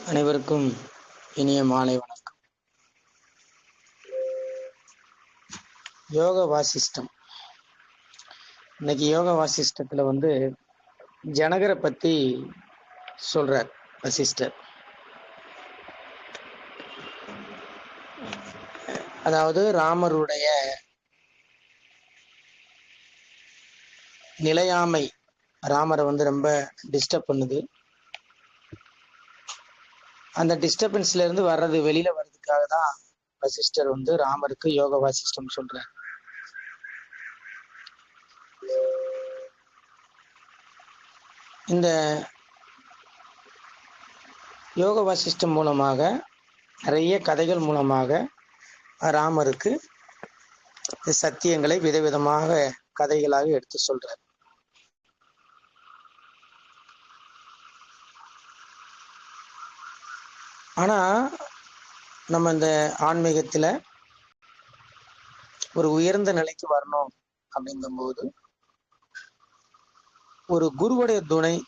அனைவருக்கும் இனிய மாலை வணக்கம். யோக வாசிஷ்டம். இன்னைக்கு யோக வாசிஷ்டத்துல ஜனகரை பத்தி சொல்றார் வசிஷ்டர். அதாவது ராமருடைய நிலையாமை ராமரை ரொம்ப டிஸ்டர்ப் பண்ணுது. அந்த டிஸ்டர்பன்ஸ்ல இருந்து வெளியில வர்றதுக்காக தான் வசிஷ்டர் ராமருக்கு யோக வாசிஷ்டம் சொல்றார். இந்த யோக வாசிஷ்டம் மூலமாக நிறைய கதைகள் மூலமாக ராமருக்கு சத்தியங்களை விதவிதமாக கதைகளாக எடுத்து சொல்றார். ஆனா நம்ம இந்த ஆன்மீகத்துல ஒரு உயர்ந்த நிலைக்கு வரணும் அப்படிங்கும்போது ஒரு குருவுடைய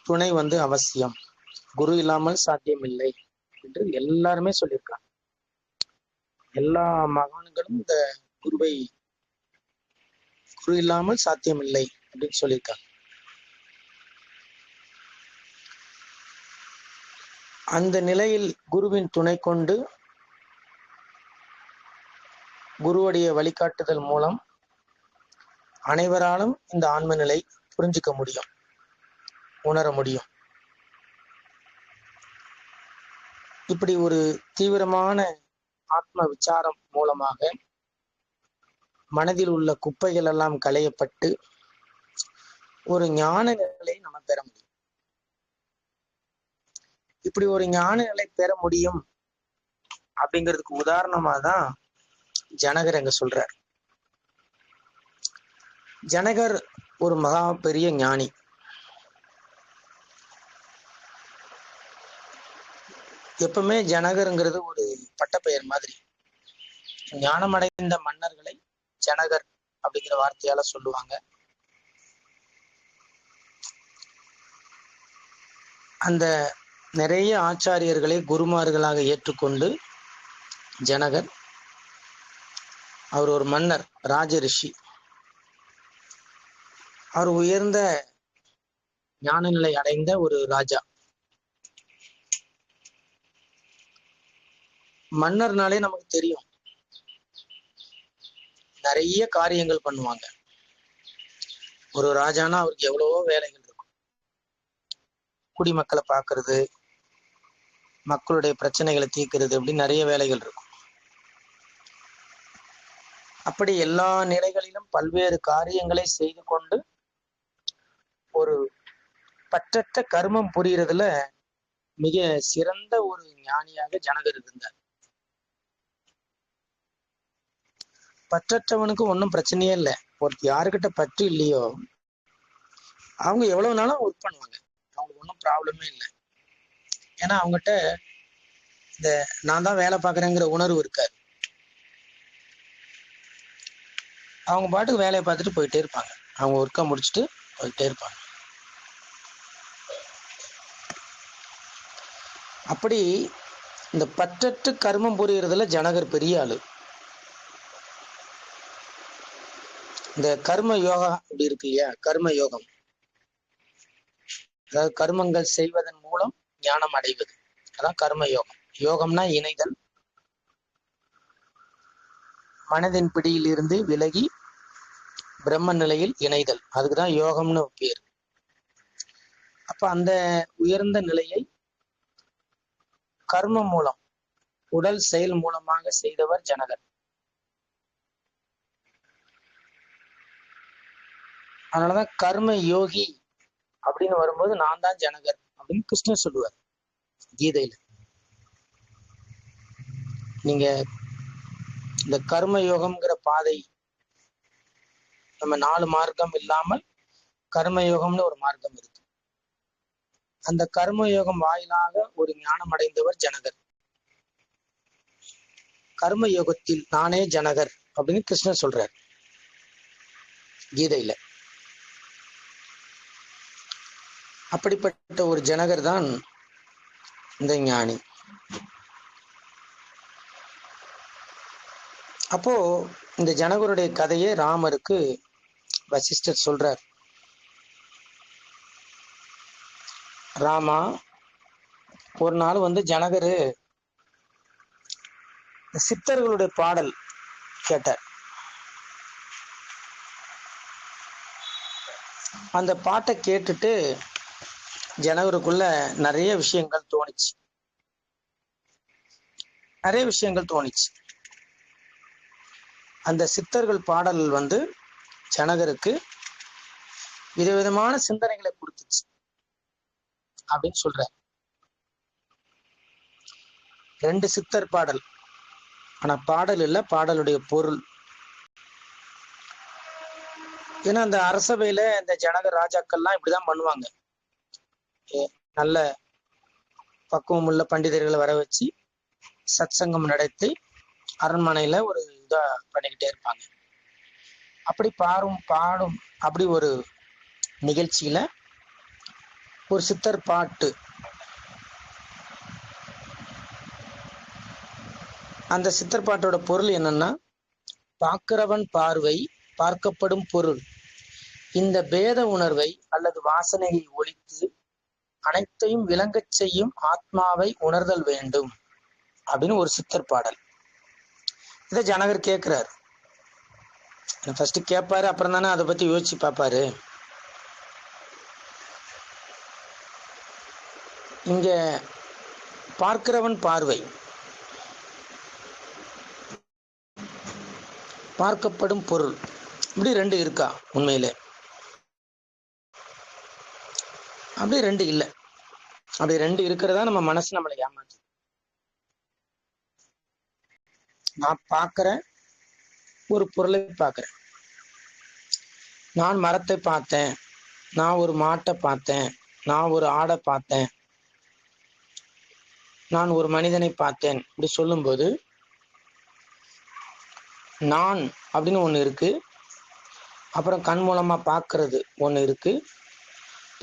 துணை அவசியம். குரு இல்லாமல் சாத்தியம் இல்லை என்று எல்லாருமே சொல்லியிருக்காங்க. எல்லா மகான்களும் இந்த குரு இல்லாமல் சாத்தியம் இல்லை அப்படின்னு சொல்லியிருக்காங்க. அந்த நிலையில் குருவின் துணை கொண்டு குருவுடைய வழிகாட்டுதல் மூலம் அனைவராலும் இந்த ஆன்ம நிலை புரிஞ்சுக்க முடியும், உணர முடியும். இப்படி ஒரு தீவிரமான ஆத்ம விசாரம் மூலமாக மனதில் உள்ள குப்பைகள் எல்லாம் களையப்பட்டு ஒரு ஞான நிலையை நம்ம பெற முடியும். இப்படி ஒரு ஞான நிலை பெற முடியும் அப்படிங்கிறதுக்கு உதாரணமா தான் ஜனகர் எங்க சொல்றார். ஜனகர் ஒரு மகா பெரிய ஞானி. எப்பவுமே ஜனகருங்கிறது ஒரு பட்டப்பெயர் மாதிரி. ஞானமடைந்த மன்னர்களை ஜனகர் அப்படிங்கிற வார்த்தையால சொல்லுவாங்க. அந்த நிறைய ஆச்சாரியர்களை குருமார்களாக ஏற்றுக்கொண்டு ஜனகர், அவர் ஒரு மன்னர், ராஜ ரிஷி. அவர் உயர்ந்த ஞான நிலை அடைந்த ஒரு ராஜா. மன்னர்னாலே நமக்கு தெரியும், நிறைய காரியங்கள் பண்ணுவாங்க. ஒரு ராஜானா அவருக்கு எவ்வளவோ வேலைகள் இருக்கும். குடிமக்களை பார்க்கறது, மக்களுடைய பிரச்சனைகளை தீர்க்கிறது, அப்படி நிறைய வேலைகள் இருக்கும். அப்படி எல்லா நிலைகளிலும் பல்வேறு காரியங்களை செய்து கொண்டு ஒரு பற்றற்ற கர்மம் புரியறதுல மிக சிறந்த ஒரு ஞானியாக ஜனகர் இருந்தார். பற்றற்றவனுக்கு ஒன்றும் பிரச்சனையே இல்லை. யாருக்கிட்ட பற்று இல்லையோ அவங்க எவ்வளவு நாளும் ஒர்க் பண்ணுவாங்க, அவங்களுக்கு ஒன்றும் ப்ராப்ளமே இல்லை. ஏன்னா அவங்ககிட்ட இந்த நான் தான் வேலை பார்க்குறேங்கிற உணர்வு இருக்காது. அவங்க பாட்டுக்கு வேலையை பார்த்துட்டு போயிட்டே இருப்பாங்க, அவங்க ஒர்க்கை முடிச்சுட்டு போயிட்டே இருப்பாங்க. அப்படி இந்த பற்றற்று கர்மம் புரியறதுல ஜனகர் பெரிய ஆளு. இந்த கர்ம யோகா அப்படி இருக்கு இல்லையா, கர்ம யோகம், அதாவது கர்மங்கள் செய்வதன் மூலம் ஞானம் அடைவது, அதான் கர்ம யோகம். யோகம்னா இணைதல், மனதின் பிடியில் இருந்து விலகி பிரம்ம நிலையில் இணைதல், அதுக்குதான் யோகம்னு பேர். அப்ப அந்த உயர்ந்த நிலையை கர்ம மூலம், உடல் செயல் மூலமாக செய்தவர் ஜனகர். அதனாலதான் கர்ம யோகி அப்படின்னு வரும்போது நான் தான் ஜனகர் அப்படின்னு கிருஷ்ணர் சொல்லுவார் கீதையில. நீங்க இந்த கர்ம யோகம்ங்கிற பாதை, நம்ம 4 மார்க்கம் இல்லாமல் கர்ம யோகம்னு ஒரு மார்க்கம் இருக்கு. அந்த கர்ம யோகம் வாயிலாக ஒரு ஞானம் அடைந்தவர் ஜனகர். கர்ம யோகத்தில் நானே ஜனகர் அப்படின்னு கிருஷ்ணர் சொல்றார் கீதையில. அப்படிப்பட்ட ஒரு ஜனகர் தான் இந்த ஞானி. அப்போ இந்த ஜனகருடைய கதையை ராமருக்கு வசிஷ்டர் சொல்றார். ராமா, ஒரு நாள் ஜனகரு சித்தர்களுடைய பாடல் கேட்டார். அந்த பாட்டை கேட்டுட்டு ஜனகருக்குள்ள நிறைய விஷயங்கள் தோணிச்சு. அந்த சித்தர்கள் பாடல் ஜனகருக்கு விதவிதமான சிந்தனைகளை கொடுத்துச்சு அப்படின்னு சொல்ற. 2 சித்தர் பாடல், ஆனா பாடல் இல்ல, பாடலுடைய பொருள். ஏன்னா அந்த அரசவையில இந்த ஜனக ராஜாக்கள்லாம் இப்படிதான் பண்ணுவாங்க. நல்ல பக்குவம் உள்ள பண்டிதர்களை வர வச்சு சத்சங்கம் நடத்தி அரண்மனையில ஒரு இதா பண்ணிக்கிட்டே இருப்பாங்க. அப்படி பாடும் அப்படி ஒரு நிகழ்ச்சியில ஒரு சித்தர் பாட்டு, அந்த சித்தர் பாட்டோட பொருள் என்னன்னா, பார்க்கிறவன் பார்வை பார்க்கப்படும் பொருள், இந்த பேத உணர்வை அல்லது வாசனையை ஒழித்து அனைத்தையும் விளங்கச் செய்யும் ஆத்மாவை உணர்தல் வேண்டும் அப்படின்னு ஒரு சித்தர் பாடல். இதை ஜனகர் கேட்கிறாரு. ஃபர்ஸ்ட் கேட்பாரு, அப்புறம் தானே அதை பத்தி யோசிச்சு பார்ப்பாரு. இங்க பார்க்கிறவன் பார்வை பார்க்கப்படும் பொருள் இப்படி 2 இருக்கா? உண்மையிலே அப்படி 2 இல்லை. அப்படி 2 இருக்கிறதா நம்ம மனசு நம்மளை ஏமாற்று. நான் பார்க்கிறேன், ஒரு பொருளை பார்க்கிறேன். நான் மரத்தை பார்த்தேன், நான் ஒரு மாட்டை பார்த்தேன், நான் ஒரு ஆடை பார்த்தேன், நான் ஒரு மனிதனை பார்த்தேன் இப்படி சொல்லும்போது நான் அப்படின்னு ஒண்ணு இருக்கு. அப்புறம் கண் மூலமா பார்க்கறது ஒண்ணு இருக்கு,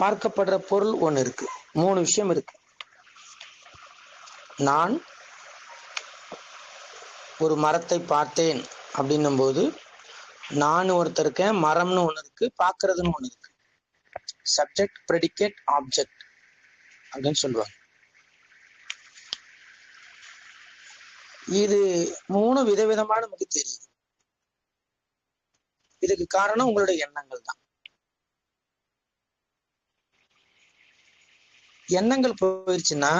பார்க்கப்படுற பொருள் ஒண்ணு இருக்கு. 3 விஷயம் இருக்கு. நான் ஒரு மரத்தை பார்த்தேன் அப்படின்னும் போது நான் ஒருத்தர் இருக்கேன், மரம்னு ஒண்ணு இருக்கு, பார்க்கறதுன்னு ஒண்ணு இருக்கு. சப்ஜெக்ட், ப்ரெடிகேட், ஆப்ஜெக்ட் அப்படின்னு சொல்லுவாங்க. இது 3 விதவிதமா நமக்கு தெரியுது. இதுக்கு காரணம் உங்களுடைய எண்ணங்கள் தான். எண்ணங்கள் போயிடுச்சுன்னா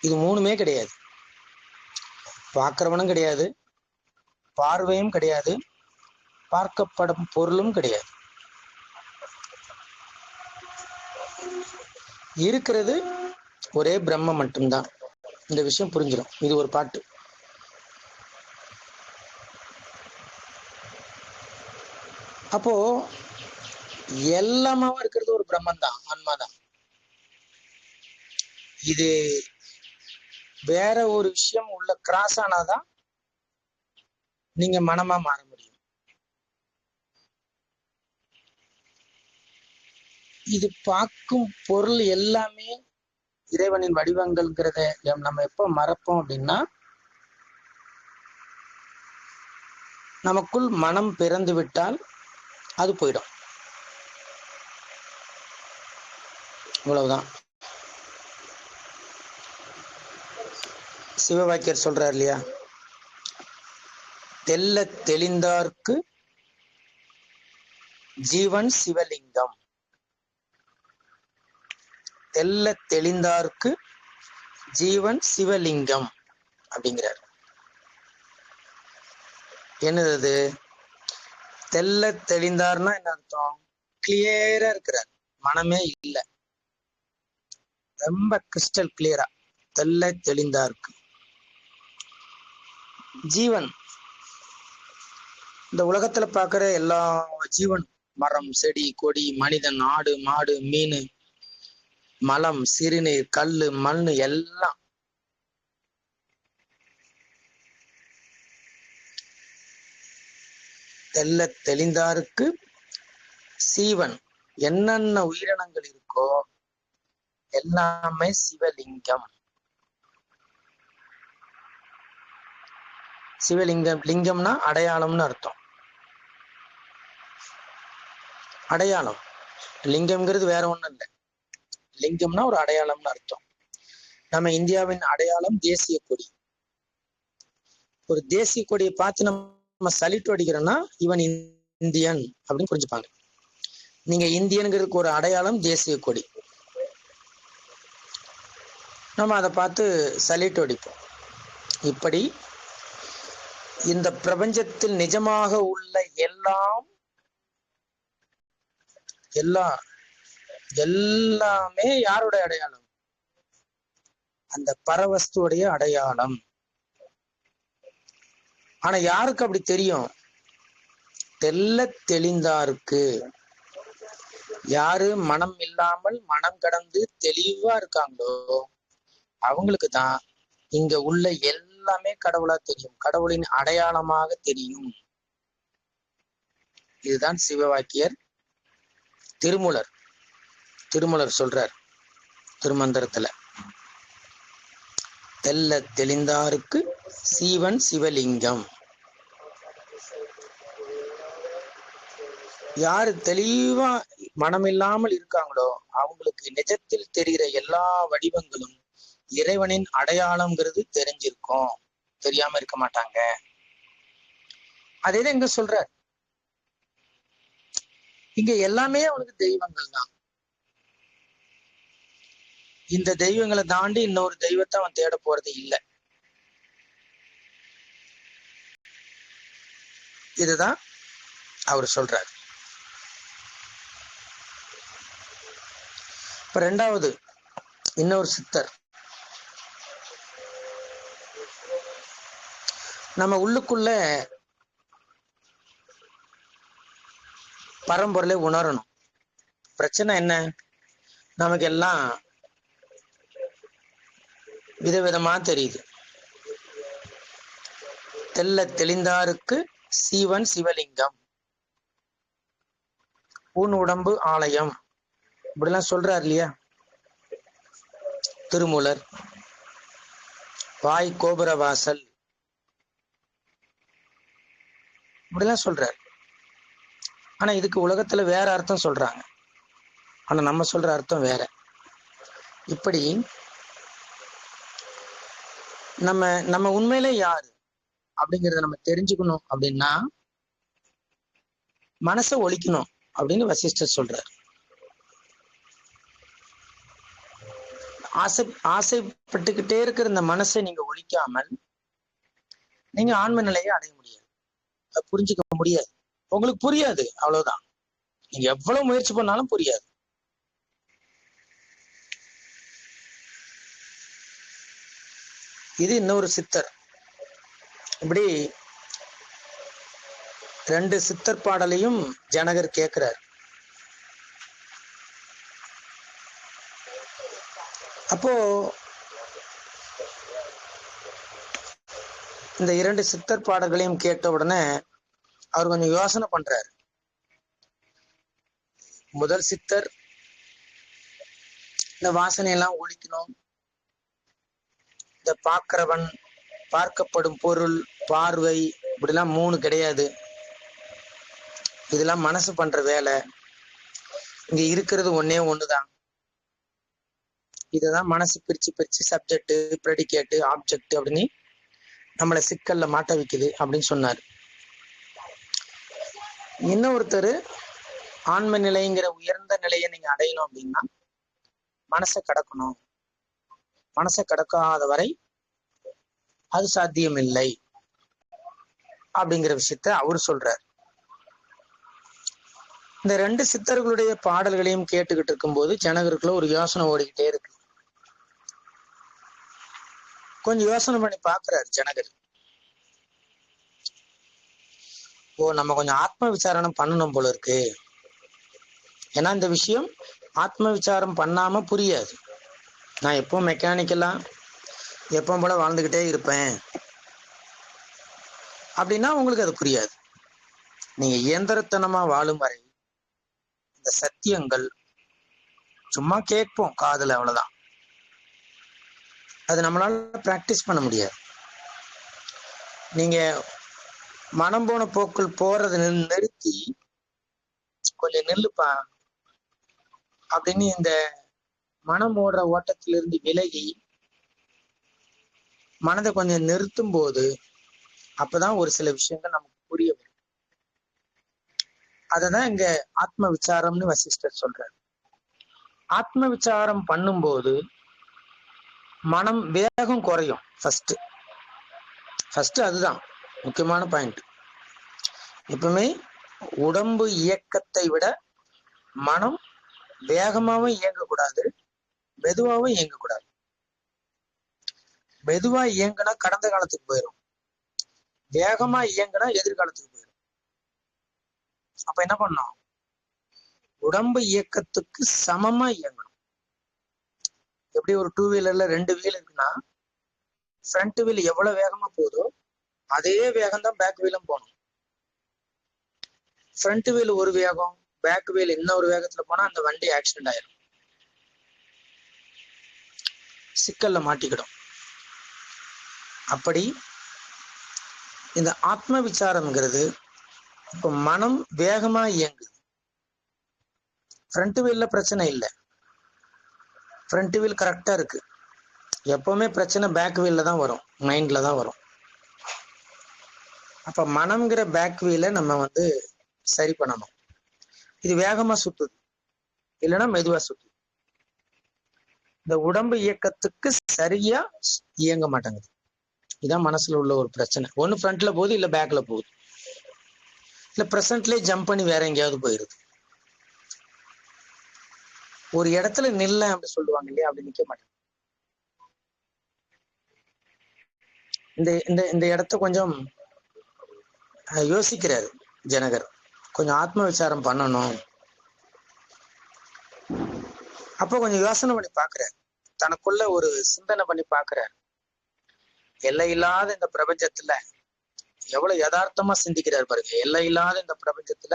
இது 3மே கிடையாது. பார்க்கிறவனும் கிடையாது, பார்வையும் கிடையாது, பார்க்கப்படும் பொருளும் கிடையாது. இருக்கிறது ஒரே பிரம்மம் மட்டும்தான். இந்த விஷயம் புரிஞ்சிடும். இது ஒரு பாட்டு. அப்போ எல்லாமாவும் இருக்கிறது ஒரு பிரம்மன் தான், ஆன்மாதான். இது வேற ஒரு விஷயம் உள்ள கிராஸ் ஆனாதான் நீங்க மனமா மாற முடியும். இது பார்க்கும் பொருள் எல்லாமே இறைவனின் வடிவங்கள்ங்கிறத நம்ம எப்ப மறப்போம் அப்படின்னா, நமக்குள் மனம் பிறந்து விட்டால் அது போயிடும். இவ்வளவுதான். சிவவாக்கியர் சொல்றார் இல்லையா, தெல்ல தெளிந்தார்க்கு ஜீவன் சிவலிங்கம். தெல்ல தெளிந்தார்க்கு ஜீவன் சிவலிங்கம் அப்படிங்கிறார். என்னது தெல்ல தெளிந்தார்னா என்ன அர்த்தம்? கிளியரா இருக்கிறார், மனமே இல்லை, ரொம்ப கிறிஸ்டல் கிளியரா தெல்ல தெளிந்தார்க்கு. ஜீவன், இந்த உலகத்துல பார்க்கிற எல்லா ஜீவன், மரம், செடி, கொடி, மனிதன், ஆடு, மாடு, மீன், மலம், சிறுநீர், கல்லு, மண்ணு எல்லாம் தெல்ல தெளிந்தாருக்கு சீவன், என்னென்ன உயிரினங்கள் இருக்கோ எல்லாமே சிவலிங்கம். சிவலிங்கம், லிங்கம்னா அடையாளம்னு அர்த்தம். அடையாளம், லிங்கம்ங்கிறது வேற ஒண்ணும் இல்லை. லிங்கம்னா ஒரு அடையாளம்னு அர்த்தம். நம்ம இந்தியாவின் அடையாளம் தேசிய கொடி. ஒரு தேசிய கொடியை பார்த்து நம்ம சல்யூட் அடிக்கிறோம்னா இவன் இந்தியன் அப்படின்னு புரிஞ்சுப்பாங்க. நீங்க இந்தியனுங்கிறதுக்கு ஒரு அடையாளம் தேசிய கொடி. நம்ம அதை பார்த்து சல்யூட் அடிப்போம். இப்படி இந்த பிரபஞ்சத்தில் நிஜமாக உள்ள எல்லாமே யாருடைய அடையாளம்? அந்த பரவஸ்துடைய அடையாளம். ஆனா யாருக்கு அப்படி தெரியும்? தெல்ல தெளிந்தாருக்கு. யாரு மனம் இல்லாமல் மனம் கடந்து தெளிவா இருக்காங்களோ அவங்களுக்கு தான் இங்க உள்ள எல்லாமே கடவுளா தெரியும், கடவுளின் அடையாளமாக தெரியும். இதுதான் சிவவாக்கியர் திருமூலர் சொல்றார் திருமந்திரத்துல. தெல்ல தெளிந்தாருக்கு சீவன் சிவலிங்கம். யாரு தெளிவா மனமில்லாமல் இருக்காங்களோ அவங்களுக்கு நிஜத்தில் தெரிகிற எல்லா வடிவங்களும் இறைவனின் அடையாளம்ங்கிறது தெரிஞ்சிருக்கும், தெரியாம இருக்க மாட்டாங்க. அதேதான் இங்க சொல்றார். இங்க எல்லாமே அவனுக்கு தெய்வங்கள் தான். இந்த தெய்வங்களை தாண்டி இன்னொரு தெய்வத்தை அவன் தேட போறது இல்லை. இதுதான் அவர் சொல்றார். இப்ப ரெண்டாவது இன்னொரு சித்தர் நம்ம உள்ளுக்குள்ள பரம்பொருளை உணரணும். பிரச்சனை என்ன? நமக்கு எல்லாம் விதவிதமா தெரியுது. தெல்ல தெளிந்தாருக்கு சீவன் சிவலிங்கம், ஊன் உடம்பு ஆலயம், இப்படிலாம் சொல்றார் இல்லையா திருமூலர். வாய் கோபுர வாசல், இப்படிலாம் சொல்றார். ஆனா இதுக்கு உலகத்துல வேற அர்த்தம் சொல்றாங்க, ஆனா நம்ம சொல்ற அர்த்தம் வேற. இப்படி நம்ம உண்மையிலே யாரு அப்படிங்கிறத நம்ம தெரிஞ்சுக்கணும் அப்படின்னா மனசை ஒழிக்கணும் அப்படின்னு வசிஷ்டர் சொல்றார். ஆசைப்பட்டுக்கிட்டே இருக்கிற இந்த மனசை நீங்க ஒழிக்காமல் நீங்க ஆன்ம நிலையை அடைய முடியாது, புரிஞ்சுக்க முடியாது. உங்களுக்கு புரியாது, அவ்வளவுதான். நீங்க எவ்வளவு முயற்சி பண்ணாலும் புரியாது. இது இன்னொரு சித்தர். இப்படி ரெண்டு சித்தர் பாடலையும் ஜனகர் கேட்கிறார். அப்போ இந்த இரண்டு சித்தர் பாடல்களையும் கேட்ட உடனே அவர் கொஞ்சம் யோசனை பண்றாரு. முதல் சித்தர் இந்த வாசனையெல்லாம் ஒழிக்கணும், இந்த பார்க்கிறவன், பார்க்கப்படும் பொருள், பார்வை, இப்படிலாம் மூணு கிடையாது, இதெல்லாம் மனசு பண்ற வேலை, இங்க இருக்கிறது ஒன்னே ஒண்ணுதான். இதுதான் மனசு பிரிச்சு சப்ஜெக்ட், ப்ரெடிகேட், ஆப்ஜெக்ட் அப்படின்னு நம்மளை சிக்கல்ல மாட்ட வைக்குது அப்படின்னு சொன்னார். இன்னொருத்தர் ஆன்ம நிலைங்கிற உயர்ந்த நிலையை நீங்க அடையணும் அப்படின்னா மனசை கடக்கணும், மனசை கடக்காத வரை அது சாத்தியம் இல்லை அப்படிங்கிற விஷயத்த அவரு சொல்றார். இந்த ரெண்டு சித்தர்களுடைய பாடல்களையும் கேட்டுக்கிட்டு இருக்கும்போது ஜனகருக்குள்ள ஒரு யோசனை ஓடிக்கிட்டே இருக்கு. கொஞ்சம் யோசனை பண்ணி பாக்குறாரு ஜனகர். நம்ம கொஞ்சம் ஆத்ம விசாரணம் பண்ணணும் போல இருக்கு. ஏன்னா இந்த விஷயம் ஆத்ம விசாரம் பண்ணாம புரியாது. நான் எப்பவும் மெக்கானிக்கலா எப்பவும் போல வாழ்ந்துகிட்டே இருப்பேன் அப்படின்னா உங்களுக்கு அது புரியாது. நீங்க இயந்திரத்தனமா வாழும் வரை இந்த சத்தியங்கள் சும்மா கேட்போம் காதுல, அவ்வளவுதான். அது நம்மளால பிராக்டிஸ் பண்ண முடியாது. நீங்க மனம் போன போக்குள் போறதை நிறுத்தி கொஞ்சம் நில்லுப்பா அப்படின்னு இந்த மனம் ஓடுற ஓட்டத்திலிருந்து விலகி மனதை கொஞ்சம் நிறுத்தும் போது அப்பதான் ஒரு சில விஷயங்கள் நமக்கு புரிய வரும். அததான் இங்க ஆத்ம விசாரம்னு வசிஷ்டர் சொல்றாரு. ஆத்ம விசாரம் பண்ணும்போது மனம் வேகம் குறையும். ஃபர்ஸ்ட் அதுதான் முக்கியமான பாயிண்ட். எப்பவுமே உடம்பு இயக்கத்தை விட மனம் வேகமாவும் இயங்கக்கூடாது, மெதுவாகவும் இயங்கக்கூடாது. மெதுவா இயங்குனா கடந்த காலத்துக்கு போயிடும், வேகமா இயங்குனா எதிர்காலத்துக்கு போயிடும். அப்ப என்ன பண்ணோம்? உடம்பு இயக்கத்துக்கு சமமா இயங்கணும். எப்படி ஒரு 2 வீலர்ல 2 வீல் இருக்குன்னா ஃப்ரண்ட் வீல் எவ்வளவு வேகமா போதோ அதே வேகம் தான் பேக் வீலும் போகணும். ஃப்ரண்ட் வீல் ஒரு வேகம், பேக் வீல் இன்னொரு வேகத்துல போனா அந்த வண்டி ஆக்சிடென்ட் ஆயிடும், சிக்கல்ல மாட்டிக்கிடும். அப்படி இந்த ஆத்ம விசாரம்ங்கிறது இப்ப மனம் வேகமா இயங்குது. ஃப்ரண்ட் வீல்ல பிரச்சனை இல்லை, ஃப்ரண்ட் வீல் கரெக்டா இருக்கு. எப்பவுமே பிரச்சனை பேக் வீல்ல தான் வரும், மைண்ட்ல தான் வரும். அப்ப மனம்ங்கிற பேக் வீலை நம்ம சரி பண்ணணும். இது வேகமா சுத்துது, இல்லைன்னா மெதுவா சுத்துது. இந்த உடம்பு இயக்கத்துக்கு சரியா இயங்க மாட்டேங்குது. இதான் மனசுல உள்ள ஒரு பிரச்சனை. ஒண்ணு ஃப்ரண்ட்ல போகுது, இல்ல பேக்ல போகுது, இல்ல பிரசன்ட்லயே ஜம்ப் பண்ணி வேற எங்கேயாவது போயிருது. ஒரு இடத்துல நில்ல அப்படி சொல்லுவாங்க இல்லையா, அப்படி நிக்க மாட்டேன். இந்த இந்த இந்த இடத்த கொஞ்சம் யோசிக்கிறாரு ஜனகர். கொஞ்சம் ஆத்ம விசாரம் பண்ணணும். அப்போ கொஞ்சம் யோசனை பண்ணி பாக்குறாரு, தனக்குள்ள ஒரு சிந்தனை பண்ணி பாக்குறாரு. எல்லை இல்லாத இந்த பிரபஞ்சத்துல எவ்வளவு யதார்த்தமா சிந்திக்கிறார் பாருங்க. எல்லை இல்லாத இந்த பிரபஞ்சத்துல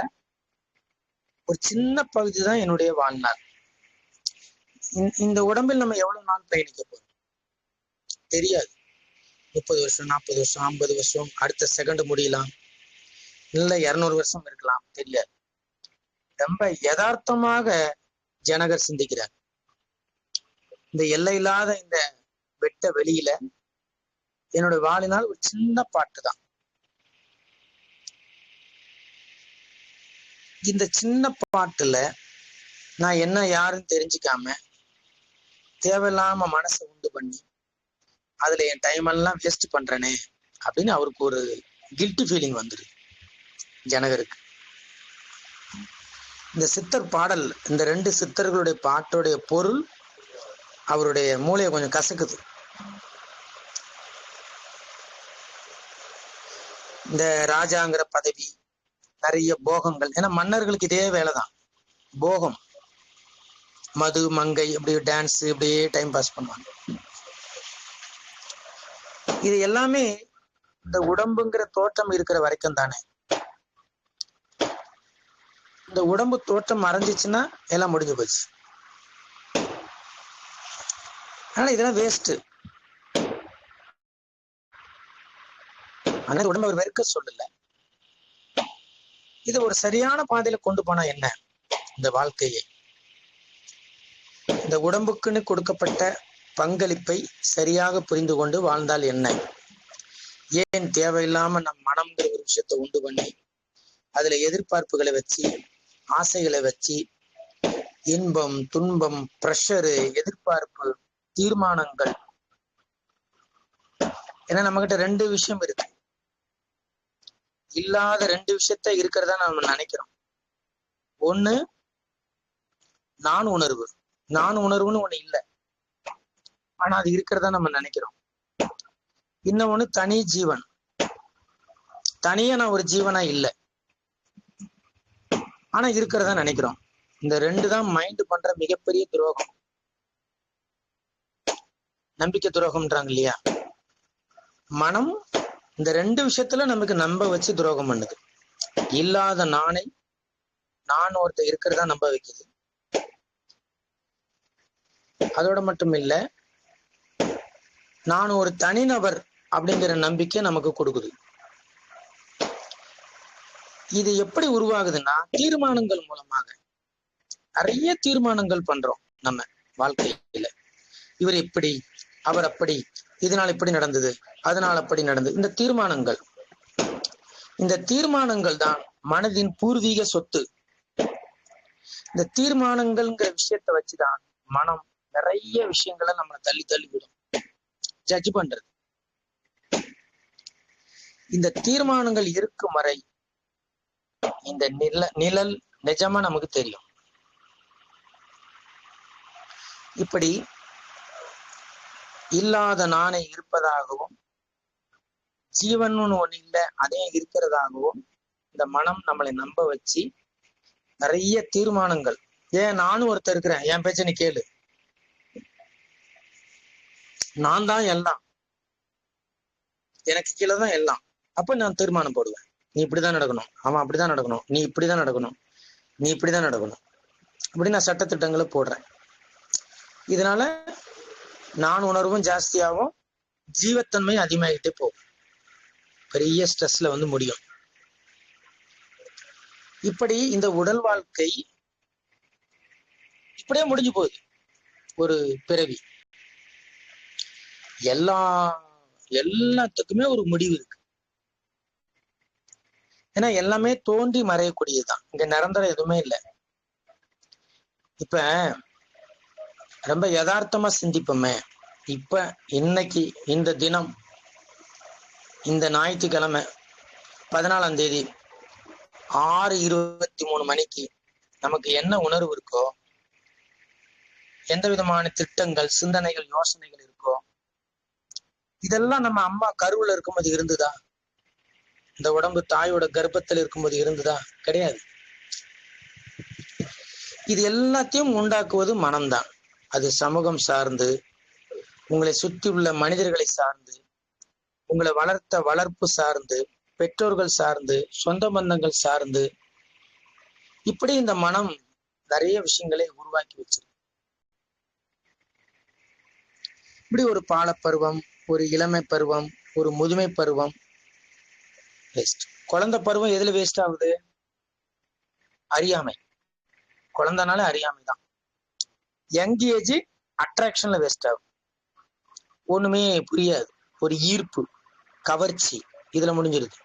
ஒரு சின்ன பகுதி தான் என்னுடைய வாழ்நாள். இந்த உடம்பில் நம்ம எவ்வளவு நாள் பயணிக்க போறோம் தெரியாது. 30 வருஷம், 40 வருஷம், 50 வருஷம், அடுத்த செகண்ட் முடியலாம், இல்ல 200 வருஷம் இருக்கலாம், தெரியாது. ரொம்ப யதார்த்தமாக ஜனகர் சிந்திக்கிறார். இந்த எல்லை இல்லாத இந்த வெட்ட வெளியில என்னோட வாழ்நாள் ஒரு சின்ன பாட்டு தான். இந்த சின்ன பாட்டுல நான் என்ன யாருன்னு தெரிஞ்சுக்காம தேவையில்லாம மனசை உண்டு பண்ணி அதுல என் டைம் எல்லாம் வேஸ்ட் பண்றேனே அப்படின்னு அவருக்கு ஒரு கில்ட்டி ஃபீலிங் வந்துரு ஜனகருக்கு. இந்த சித்தர் பாடல், இந்த 2 சித்தர்களுடைய பாட்டுடைய பொருள் அவருடைய மூளையை கொஞ்சம் கசக்குது. இந்த ராஜாங்கிற பதவி, நிறைய போகங்கள், ஏன்னா மன்னர்களுக்கு இதே வேலைதான், போகம், மது, மங்கை, இப்படி டான்ஸ், இப்படியே டைம் பாஸ் பண்ணுவாங்க. இது எல்லாமே இந்த உடம்புங்கிற தோற்றம் இருக்கிற வரைக்கும் தானே. இந்த உடம்பு தோற்றம் மறைஞ்சிச்சுன்னா எல்லாம் முடிஞ்சு போச்சு. ஆனா இதெல்லாம் வேஸ்ட். ஆனா உடம்பு ஒரு வெறுக்க சொல்லல, இது ஒரு சரியான பாதையில கொண்டு போனா என்ன இந்த வாழ்க்கையை. இந்த உடம்புக்குன்னு கொடுக்கப்பட்ட பங்களிப்பை சரியாக புரிந்து கொண்டு வாழ்ந்தால் என்ன. ஏன் தேவையில்லாம நம் மனம்ங்கிற ஒரு விஷயத்தை உண்டு பண்ணி அதுல எதிர்பார்ப்புகளை வச்சு, ஆசைகளை வச்சு, இன்பம், துன்பம், பிரஷரு, எதிர்பார்ப்பு, தீர்மானங்கள். ஏன்னா நம்ம கிட்ட 2 விஷயம் இருக்கு. இல்லாத 2 விஷயத்த இருக்கிறதா நம்ம நினைக்கிறோம். ஒண்ணு நான் உணர்வு. நான் உணர்வுன்னு ஒண்ணு இல்லை, ஆனா அது இருக்கிறதா நம்ம நினைக்கிறோம். இன்னொன்னு தனி ஜீவன். தனியா நான் ஒரு ஜீவனா இல்லை, ஆனா இருக்கிறதா நினைக்கிறோம். இந்த 2 தான் மைண்ட் பண்ற மிகப்பெரிய துரோகம். நம்பிக்கை துரோகம்ன்றாங்க இல்லையா. மனம் இந்த 2 விஷயத்துல நமக்கு நம்ப வச்சு துரோகம் பண்ணுது. இல்லாத நானை நான் ஒருத்தர் இருக்கிறதா நம்ப வைக்குது, அதோட மட்டும் இல்ல, நான் ஒரு தனிநபர் அப்படிங்கிற நம்பிக்கை நமக்கு கொடுக்குது. இது எப்படி உருவாகுதுன்னா, தீர்மானங்கள் மூலமாக. நிறைய தீர்மானங்கள் பண்றோம் நம்ம வாழ்க்கையில. இவர் இப்படி, அவர் அப்படி, இதனால் இப்படி நடந்தது, அதனால் அப்படி நடந்தது. இந்த தீர்மானங்கள் தான் மனதின் பூர்வீக சொத்து. இந்த தீர்மானங்கள்ங்கிற விஷயத்த வச்சுதான் மனம் நிறைய விஷயங்களை நம்மளை தள்ளி தள்ளி விடும், ஜட்ஜ் பண்றது. இந்த தீர்மானங்கள் இருக்கும் வரை இந்த நிழல் நிஜமா நமக்கு தெரியும். இப்படி இல்லாத நானே இருப்பதாகவும், ஜீவன் ஒண்ணு இல்ல அதே இருக்கிறதாகவும் இந்த மனம் நம்மளை நம்ப வச்சு நிறைய தீர்மானங்கள். ஏன், நானும் ஒருத்தர் இருக்கிறேன், என் பேச்ச நீ கேளு, நான் தான் எல்லாம், எனக்கு கீழே தான் எல்லாம். அப்ப நான் தீர்மானம் போடுவேன், நீ இப்படிதான் நடக்கணும், அவன் அப்படிதான் நடக்கணும், நீ இப்படிதான் நடக்கணும், நீ இப்படிதான் நடக்கணும், அப்படி நான் சட்டத்திட்டங்களை போடுறேன். இதனால நான் உணர்வும் ஜாஸ்தியாகும், ஜீவத்தன்மை அதிகமாகிட்டே போகும், பெரிய ஸ்ட்ரெஸ்ல முடியும். இப்படி இந்த உடல் வாழ்க்கை இப்படியே முடிஞ்சு போகுது. ஒரு பிறவி, எல்லாத்துக்குமே ஒரு முடிவு இருக்கு. ஏன்னா எல்லாமே தோன்றி மறையக்கூடியதுதான், இங்க நிரந்தரம் எதுவுமே இல்லை. இப்ப ரொம்ப யதார்த்தமா சிந்திப்போமே, இப்ப இன்னைக்கு இந்த தினம், இந்த ஞாயிற்றுக்கிழமை 14ஆம் தேதி 6:23 மணிக்கு நமக்கு என்ன உணர்வு இருக்கோ, எந்த விதமான திட்டங்கள், சிந்தனைகள், யோசனைகள் இருக்கோ, இதெல்லாம் நம்ம அம்மா கருவுல இருக்கும்போது இருந்துதா? இந்த உடம்பு தாயோட கர்ப்பத்தில் இருக்கும்போது இருந்துதா? கிடையாது. இது எல்லாத்தையும் உண்டாக்குவது மனம்தான். அது சமூகம் சார்ந்து, உங்களை சுற்றி உள்ள மனிதர்களை சார்ந்து, உங்களை வளர்த்த வளர்ப்பு சார்ந்து, பெற்றோர்கள் சார்ந்து, சொந்த பந்தங்கள் சார்ந்து, இப்படி இந்த மனம் நிறைய விஷயங்களை உருவாக்கி வச்சிருக்கு. இப்படி ஒரு பாலப்பருவம், ஒரு இளமை பருவம், ஒரு முதுமை பருவம் வேஸ்ட். குழந்தை பருவம் எதுல வேஸ்ட் ஆகுது? அறியாமை. குழந்தைனால அறியாமை தான். யங் ஏஜ் அட்ராக்ஷன்ல வேஸ்ட் ஆகும், ஒண்ணுமே புரியாது, ஒரு ஈர்ப்பு, கவர்ச்சி, இதுல முடிஞ்சிருது.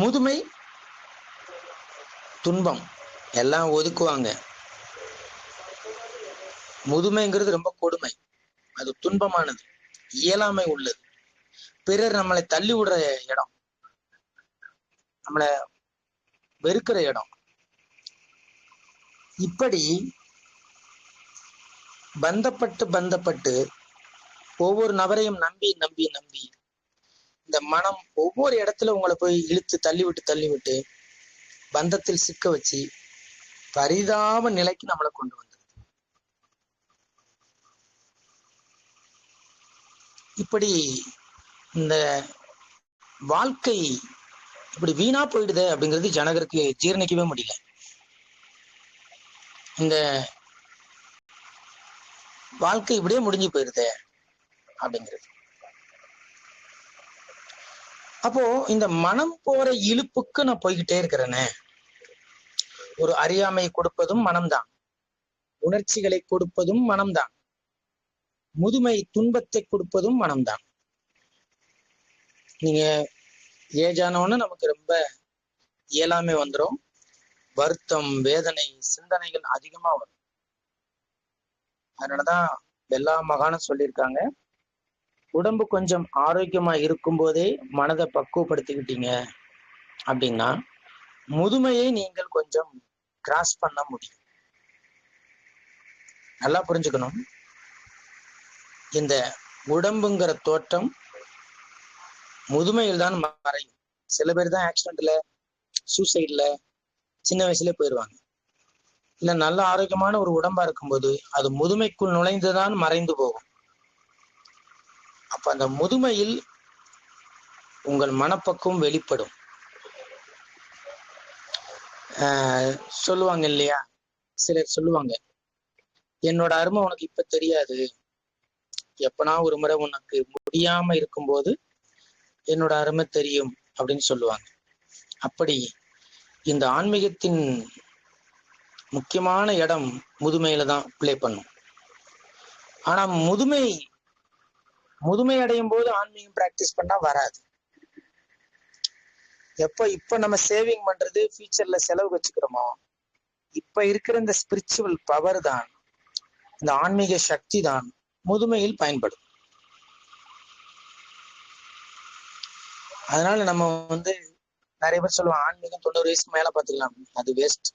முதுமை துன்பம், எல்லாம் ஒதுக்குவாங்க. முதுமைங்கிறது ரொம்ப கொடுமை, அது துன்பமானது, இயலாமை உள்ளது, பிறர் நம்மளை தள்ளி விடுற இடம், நம்மளை வெறுக்கிற இடம். இப்படி பந்தப்பட்டு ஒவ்வொரு நபரையும் நம்பி நம்பி நம்பி இந்த மனம் ஒவ்வொரு இடத்துல உங்களை போய் இழுத்து தள்ளிவிட்டு பந்தத்தில் சிக்க வச்சு பரிதாப நிலைக்கு நம்மளை கொண்டு வந்தது. இப்படி இந்த வாழ்க்கை இப்படி வீணா போயிடுது அப்படிங்கிறது ஜனகருக்கு ஜீரணிக்கவே முடியல. இந்த வாழ்க்கை இப்படியே முடிஞ்சு போயிருது அப்படிங்கிறது. அப்போ இந்த மனம் போற இழுப்புக்கு நான் போய்கிட்டே இருக்கிறேனே. ஒரு அறியாமை கொடுப்பதும் மனம்தான், உணர்ச்சிகளை கொடுப்பதும் மனம்தான், முதுமை துன்பத்தை கொடுப்பதும் மனம்தான். நீங்க ஏஜ் ஆனவொன்னு நமக்கு ரொம்ப இயலாமை வந்துடும், வருத்தம், வேதனை, சிந்தனைகள் அதிகமா வரும். அதனாலதான் எல்லா மகானும் சொல்லியிருக்காங்க, உடம்பு கொஞ்சம் ஆரோக்கியமா இருக்கும் போதே மனதை பக்குவப்படுத்திக்கிட்டீங்க அப்படின்னா முதுமையை நீங்கள் கொஞ்சம் கிராஸ் பண்ண முடியும். நல்லா புரிஞ்சுக்கணும், இந்த உடம்புங்கிற தோற்றம் முதுமையில் தான் மறையும். சில பேர் தான் ஆக்சிடென்ட்ல, சூசைட்ல சின்ன வயசுல போயிடுவாங்க. இல்ல நல்ல ஆரோக்கியமான ஒரு உடம்பா இருக்கும்போது அது முதுமைக்குள் நுழைந்துதான் மறைந்து போகும். அப்ப அந்த முதுமையில் உங்கள் மனப்பக்குவம் வெளிப்படும். சொல்லுவாங்க இல்லையா, சிலர் சொல்லுவாங்க, என்னோட அருமை உனக்கு இப்ப தெரியாது, எப்பனா ஒரு முறை உனக்கு முடியாம இருக்கும்போது என்னோட அருமை தெரியும் அப்படின்னு சொல்லுவாங்க. அப்படி இந்த ஆன்மீகத்தின் முக்கியமான இடம் முதுமையில தான் பிளே பண்ணும். ஆனா முதுமை அடையும் போது ஆன்மீகம் பிராக்டிஸ் பண்ணா வராது. இப்ப நம்ம சேவிங் பண்றது ஃபியூச்சர்ல செலவு வச்சுக்கிறோமோ, இப்ப இருக்கிற இந்த ஸ்பிரிச்சுவல் பவர் தான், இந்த ஆன்மீக சக்தி தான் முதுமையில் பயன்படும். அதனால நம்ம நிறைய பேர் சொல்லுவோம் ஆன்மீகம் 90 வயசுக்கு மேல பாத்துக்கலாம், அது வேஸ்ட்.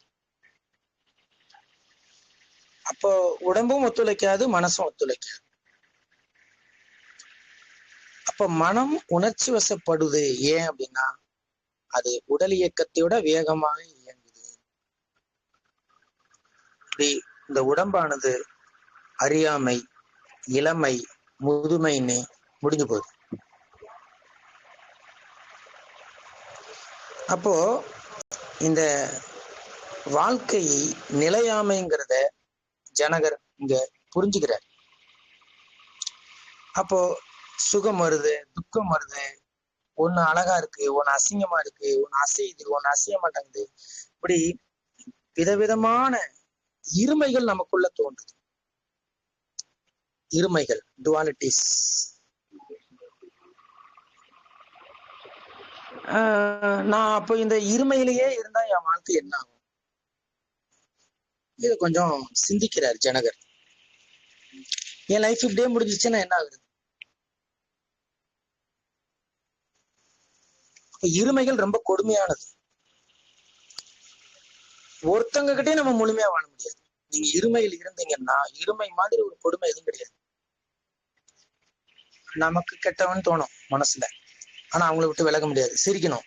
அப்போ உடம்பும் ஒத்துழைக்காது, மனசும் ஒத்துழைக்காது. அப்ப மனம் உணர்ச்சி வசப்படுது. ஏன் அப்படின்னா அது உடல் இயக்கத்தையோட வேகமாக இயங்குது. இப்படி இந்த உடம்பானது அறியாமை, இளமை, முதுமைன்னு முடிஞ்சு போகுது. அப்போ இந்த வாழ்க்கை நிலையாமைங்கிறத ஜனகர் இங்க புரிஞ்சுக்கிறார். அப்போ சுகம் வருது, துக்கம் வருது, ஒண்ணு அழகா இருக்கு, ஒண்ணு அசிங்கமா இருக்கு, ஒண்ணு அசையுது, ஒண்ணு அசைய மாட்டேங்குது. இப்படி விதவிதமான இருமைகள் நமக்குள்ள தோன்றுது. இருமைகள், டுவாலிட்டிஸ். நான் அப்போ இந்த இருமையிலேயே இருந்தா என் வாழ்க்கை என்ன ஆகும்? இத கொஞ்சம் சிந்திக்கிறார் ஜனகர். என் லைஃப் இப்படியே முடிஞ்சிச்சுன்னா என்ன ஆகுது? இருமைகள் ரொம்ப கொடுமையானது. ஒருத்தங்க கிட்டே நம்ம முழுமையா வாழ முடியாது. நீங்க இருமையில் இருந்தீங்கன்னா, இருமை மாதிரி ஒரு கொடுமை எதுவும் கிடையாது. நமக்கு கெட்டவன் தோணும் மனசுல, ஆனா அவங்கள விட்டு விலக முடியாது. சிரிக்கணும்,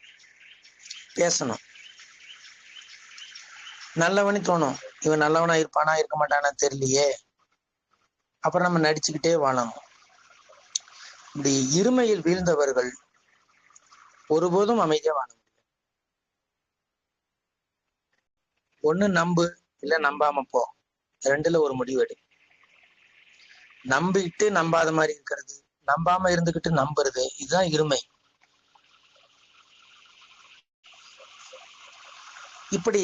பேசணும். நல்லவனு தோணும், இவன் நல்லவனா இருப்பானா இருக்க மாட்டானா தெரியலையே, அப்புறம் நம்ம நடிச்சுக்கிட்டே வாழணும். இப்படி இருமையில் வீழ்ந்தவர்கள் ஒருபோதும் அமைதியா வாழ முடியாது. ஒண்ணு நம்பு, இல்ல நம்பாம போ. ரெண்டுல ஒரு முடிவு எடு. நம்பிட்டு நம்பாத மாதிரி இருக்கிறது, நம்பாம இருந்துகிட்டு நம்புறது, இதுதான் இருமை. இப்படி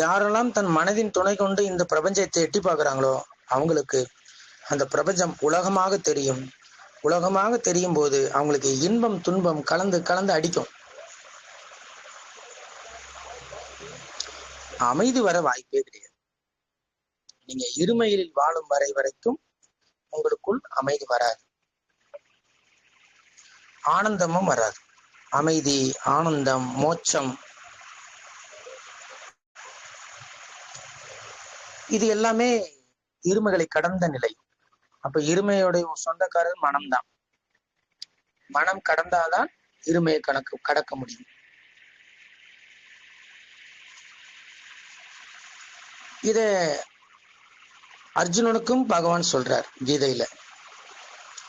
யாரெல்லாம் தன் மனதின் துணை கொண்டு இந்த பிரபஞ்சத்தை எட்டி பார்க்கிறாங்களோ அவங்களுக்கு அந்த பிரபஞ்சம் உலகமாக தெரியும். உலகமாக தெரியும் போது அவங்களுக்கு இன்பம் துன்பம் கலந்து கலந்து அடிக்கும். அமைதி வர வாய்ப்பே கிடையாது. நீங்க இருமையில் வாழும் வரைக்கும் உங்களுக்குள் அமைதி வராது, ஆனந்தமும் வராது. அமைதி, ஆனந்தம், மோட்சம், இது எல்லாமே இருமைகளை கடந்த நிலை. அப்ப இருமையோடைய சொந்தக்காரர் மனம்தான். மனம் கடந்தாதான் இருமையை கடக்க முடியும். இத அர்ஜுனனுக்கும் பகவான் சொல்றார் கீதையில.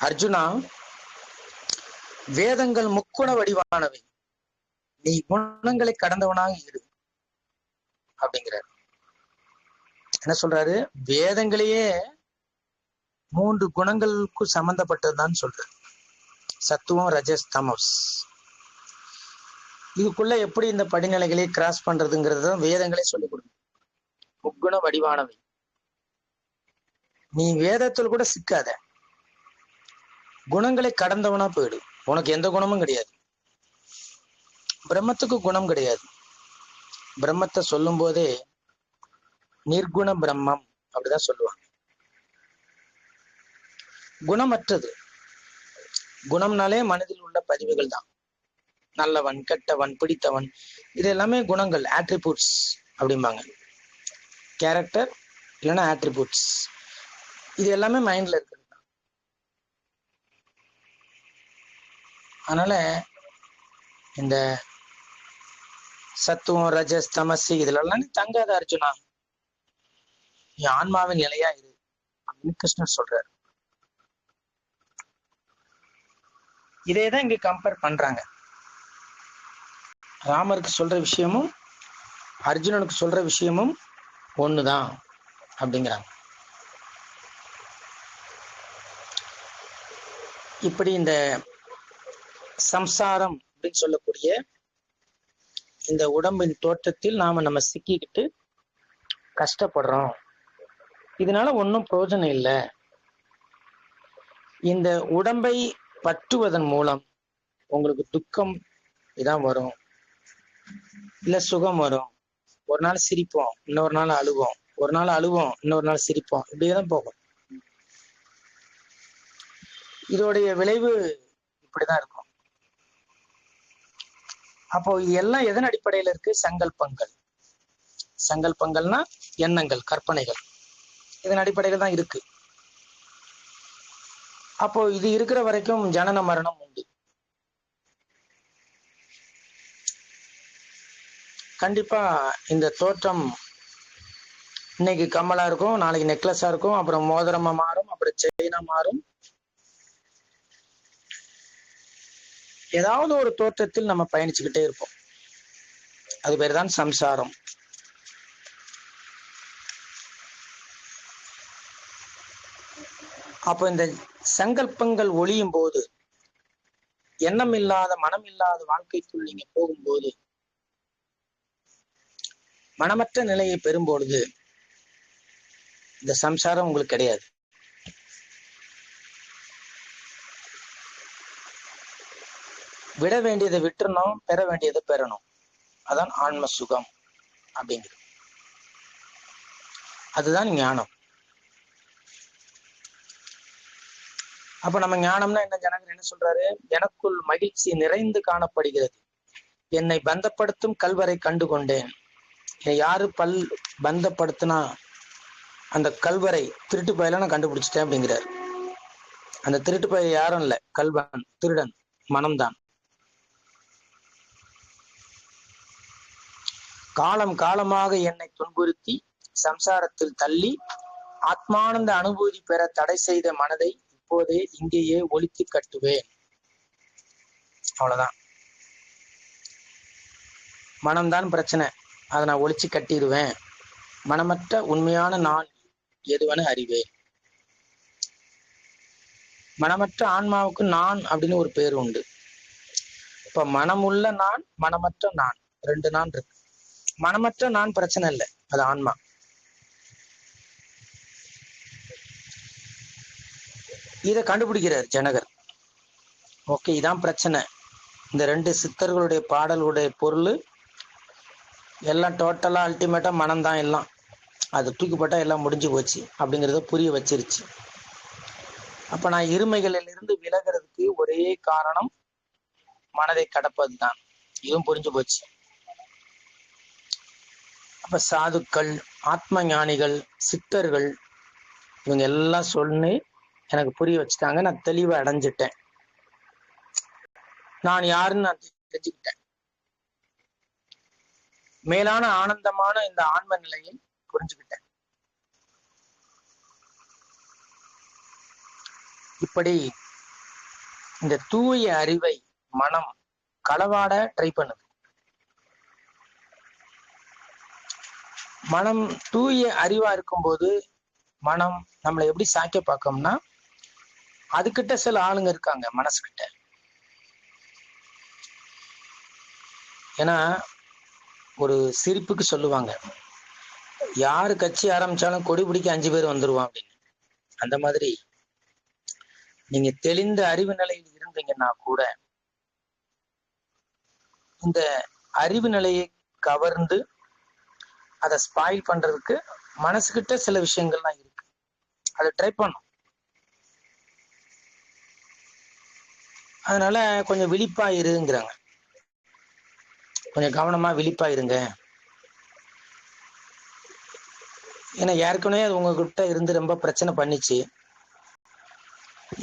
அர்ஜுனா, வேதங்கள் முக்குண வடிவானவை, நீ குணங்களை கடந்தவனாக இரு அப்படிங்கிறார். என்ன சொல்றாரு? வேதங்களையே 3 குணங்களுக்கு சம்பந்தப்பட்டதுதான் சொல்றாரு. சத்துவம், ரஜஸ், தமஸ். இதுக்குள்ள எப்படி இந்த படிநிலைகளை கிராஸ் பண்றதுங்கிறது வேதங்களே சொல்லிக் கொடுக்கும். முக்குண வடிவானவை. நீ வேதத்தில் கூட சிக்காத, குணங்களை கடந்தவனா போயிடு. உனக்கு எந்த குணமும் கிடையாது. பிரம்மத்துக்கு குணம் கிடையாது. பிரம்மத்தை சொல்லும் போதே நிர்குண பிரம்மம் அப்படிதான் சொல்லுவாங்க. குணமற்றது. குணம்னாலே மனதில் உள்ள பதிவுகள் தான். நல்லவன், கெட்டவன், பிடித்தவன், இது எல்லாமே குணங்கள், ஆட்ரிபியூட்ஸ் அப்படிம்பாங்க. கேரக்டர் இல்லைன்னா ஆட்ரிபியூட்ஸ், இது எல்லாமே மைண்ட்ல இருக்கிறது. அதனால இந்த சத்துவம், ரஜஸ், தமஸ் இதுல தங்காத அர்ஜுனா, நீ ஆன்மாவின் நிலையா இரு அப்படின்னு கிருஷ்ணர் சொல்றாரு. இதேதான் இங்க கம்பேர் பண்றாங்க. ராமருக்கு சொல்ற விஷயமும் அர்ஜுனனுக்கு சொல்ற விஷயமும் ஒண்ணுதான் அப்படிங்கிறாங்க. இப்படி இந்த சம்சாரம் அப்படின்னு சொல்லக்கூடிய இந்த உடம்பின் தோற்றத்தில் நம்ம சிக்கிக்கிட்டு கஷ்டப்படுறோம். இதனால ஒன்றும் பிரயோஜனம் இல்லை. இந்த உடம்பை பற்றுவதன் மூலம் உங்களுக்கு துக்கம் இதான் வரும், இல்ல சுகம் வரும். ஒரு நாள் சிரிப்போம், இன்னொரு நாள் அழுவோம், ஒரு நாள் அழுவோம், இன்னொரு நாள் சிரிப்போம், இப்படியேதான் போகும். இதோடைய விளைவு இப்படிதான் இருக்கும். அப்போ இது எல்லாம் எதன் அடிப்படையில இருக்கு? சங்கல்பங்கள். சங்கல்பங்கள்னா எண்ணங்கள், கற்பனைகள். இதன் அடிப்படையில் தான் இருக்கு. அப்போ இது இருக்கிற வரைக்கும் ஜனன மரணம் உண்டு. கண்டிப்பா இந்த தோற்றம் இன்னைக்கு கம்மலா இருக்கும், நாளைக்கு நெக்லஸா இருக்கும், அப்புறம் மோதிரமா மாறும், அப்புறம் செயினா மாறும். ஏதாவது ஒரு தோற்றத்தில் நம்ம பயணிச்சுக்கிட்டே இருப்போம். அது பேர் தான் சம்சாரம். அப்போ இந்த சங்கல்பங்கள் ஒளியும் போது, எண்ணம் இல்லாத மனம் இல்லாத வாழ்க்கைக்குள் நீங்க போகும்போது, மனமற்ற நிலையை பெறும்பொழுது இந்த சம்சாரம் உங்களுக்கு கிடையாது. விட வேண்டியதை விட்டுறணும், பெற வேண்டியதை பெறணும். அதான் ஆன்ம சுகம் அப்படிங்கிறது. அதுதான் ஞானம். அப்ப நம்ம ஞானம்னா என்ன? ஜனகர் என்ன சொல்றாரு? எனக்குள் மகிழ்ச்சி நிறைந்து காணப்படுகிறது, என்னை பந்தப்படுத்தும் கல்வரை கண்டு கொண்டேன். யாரு பந்தப்படுத்தினா அந்த கல்வரை திருட்டு பயில நான் கண்டுபிடிச்சிட்டேன் அப்படிங்கிறார். அந்த திருட்டு பயிர் யாரும் இல்ல, கல்வன், திருடன், மனம்தான். காலம் காலமாக என்னை துன்புறுத்தி சம்சாரத்தில் தள்ளி ஆத்மானந்த அனுபூதி பெற தடை செய்த மனதை இப்போதே இங்கேயே ஒழித்து கட்டுவேன். அவ்வளவுதான். மனம்தான் பிரச்சனை, அதை நான் ஒழிச்சு கட்டிடுவேன். மனமற்ற உண்மையான நான் எதுவென அறிவேன். மனமற்ற ஆன்மாவுக்கு நான் அப்படின்னு ஒரு பேர் உண்டு. இப்ப மனமுள்ள நான், மனமற்ற நான், ரெண்டு நான் இருக்கு. மனமற்ற நான் பிரச்சனை இல்லை, அது ஆன்மா. இதை கண்டுபிடிக்கிறார் ஜனகர். ஓகே, இதான் பிரச்சனை. இந்த ரெண்டு சித்தர்களுடைய பாடலுடைய பொருள் எல்லாம் டோட்டலா அல்டிமேட்டா மனம்தான். எல்லாம் அது தூக்கிப்பட்டா எல்லாம் முடிஞ்சு போச்சு அப்படிங்கிறத புரிய வச்சிருச்சு. அப்ப நான் இருமைகளில் இருந்து விலகிறதுக்கு ஒரே காரணம் மனதை கடப்பது தான். இதுவும் புரிஞ்சு போச்சு. அப்ப சாதுக்கள், ஆத்ம ஞானிகள், சித்தர்கள் இவங்க எல்லாம் சொல்லி எனக்கு புரிய வச்சுட்டாங்க. நான் தெளிவை அடைஞ்சிட்டேன். நான் யாருன்னு நான் தெரிஞ்சுக்கிட்டேன். மேலான ஆனந்தமான இந்த ஆன்ம நிலையை புரிஞ்சுக்கிட்டேன். இப்படி இந்த தூய அறிவை மனம் களவாட ட்ரை பண்ணுது. மனம் தூய அறிவா இருக்கும்போது மனம் நம்மளை எப்படி சாய்க்க பார்க்கோம்னா, அதுகிட்ட சில ஆளுங்க இருக்காங்க மனசுகிட்ட. ஏன்னா ஒரு சிரிப்புக்கு சொல்லுவாங்க, யாரு கட்சி ஆரம்பிச்சாலும் கொடி பிடிக்க 5 பேர் வந்துருவான் அப்படின்னு. அந்த மாதிரி நீங்க தெளிந்த அறிவு நிலையில் இருந்தீங்கன்னா கூட இந்த அறிவு நிலையை கவர்ந்து அதை ஸ்பாயில் பண்றதுக்கு மனசுகிட்ட சில விஷயங்கள்லாம் இருக்கு. அதை ட்ரை பண்ணும். அதனால கொஞ்சம் விழிப்பா இருங்கிறாங்க. கொஞ்சம் கவனமா விழிப்பா இருங்க. ஏன்னா ஏற்கனவே அது உங்ககிட்ட இருந்து ரொம்ப பிரச்சனை பண்ணிச்சு.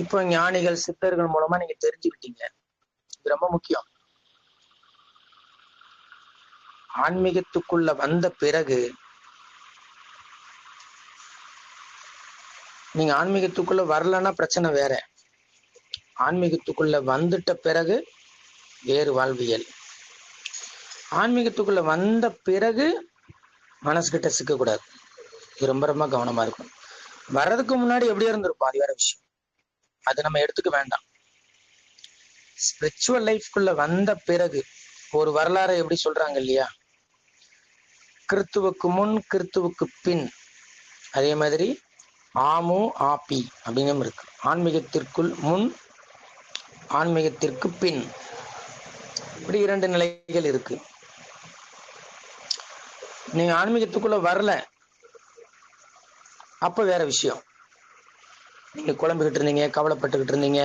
இப்போ ஞானிகள், சித்தர்கள் மூலமா நீங்க தெரிஞ்சுக்கிட்டீங்க. இது ரொம்ப முக்கியம். ஆன்மீகத்துக்குள்ள வந்த பிறகு, நீங்க ஆன்மீகத்துக்குள்ள வரலன்னா பிரச்சனை வேற. ஆன்மீகத்துக்குள்ள வந்துட்ட பிறகு வேறு வாழ்வியல். ஆன்மீகத்துக்குள்ள வந்த பிறகு மனசுகிட்ட சிக்கக்கூடாது. இது ரொம்ப ரொம்ப கவனமா இருக்கும். வர்றதுக்கு முன்னாடி எப்படியா இருந்திருப்போம், அது வேற விஷயம். அது நம்ம எடுத்துக்க வேண்டாம். ஸ்பிரிச்சுவல் லைஃப்குள்ள வந்த பிறகு ஒரு வரலாறை எப்படி சொல்றாங்க இல்லையா, கிறித்துவுக்கு முன் கிறித்துவுக்கு பின், அதே மாதிரி ஆமு ஆபி அப்படின்னு இருக்கு. ஆன்மீகத்திற்குள் முன், ஆன்மீகத்திற்கு பின், இப்படி 2 நிலைகள் இருக்கு. நீங்க ஆன்மீகத்துக்குள்ள வரல, அப்ப வேற விஷயம். நீங்க குழம்பிக்கிட்டு இருந்தீங்க, கவலைப்பட்டுக்கிட்டு இருந்தீங்க,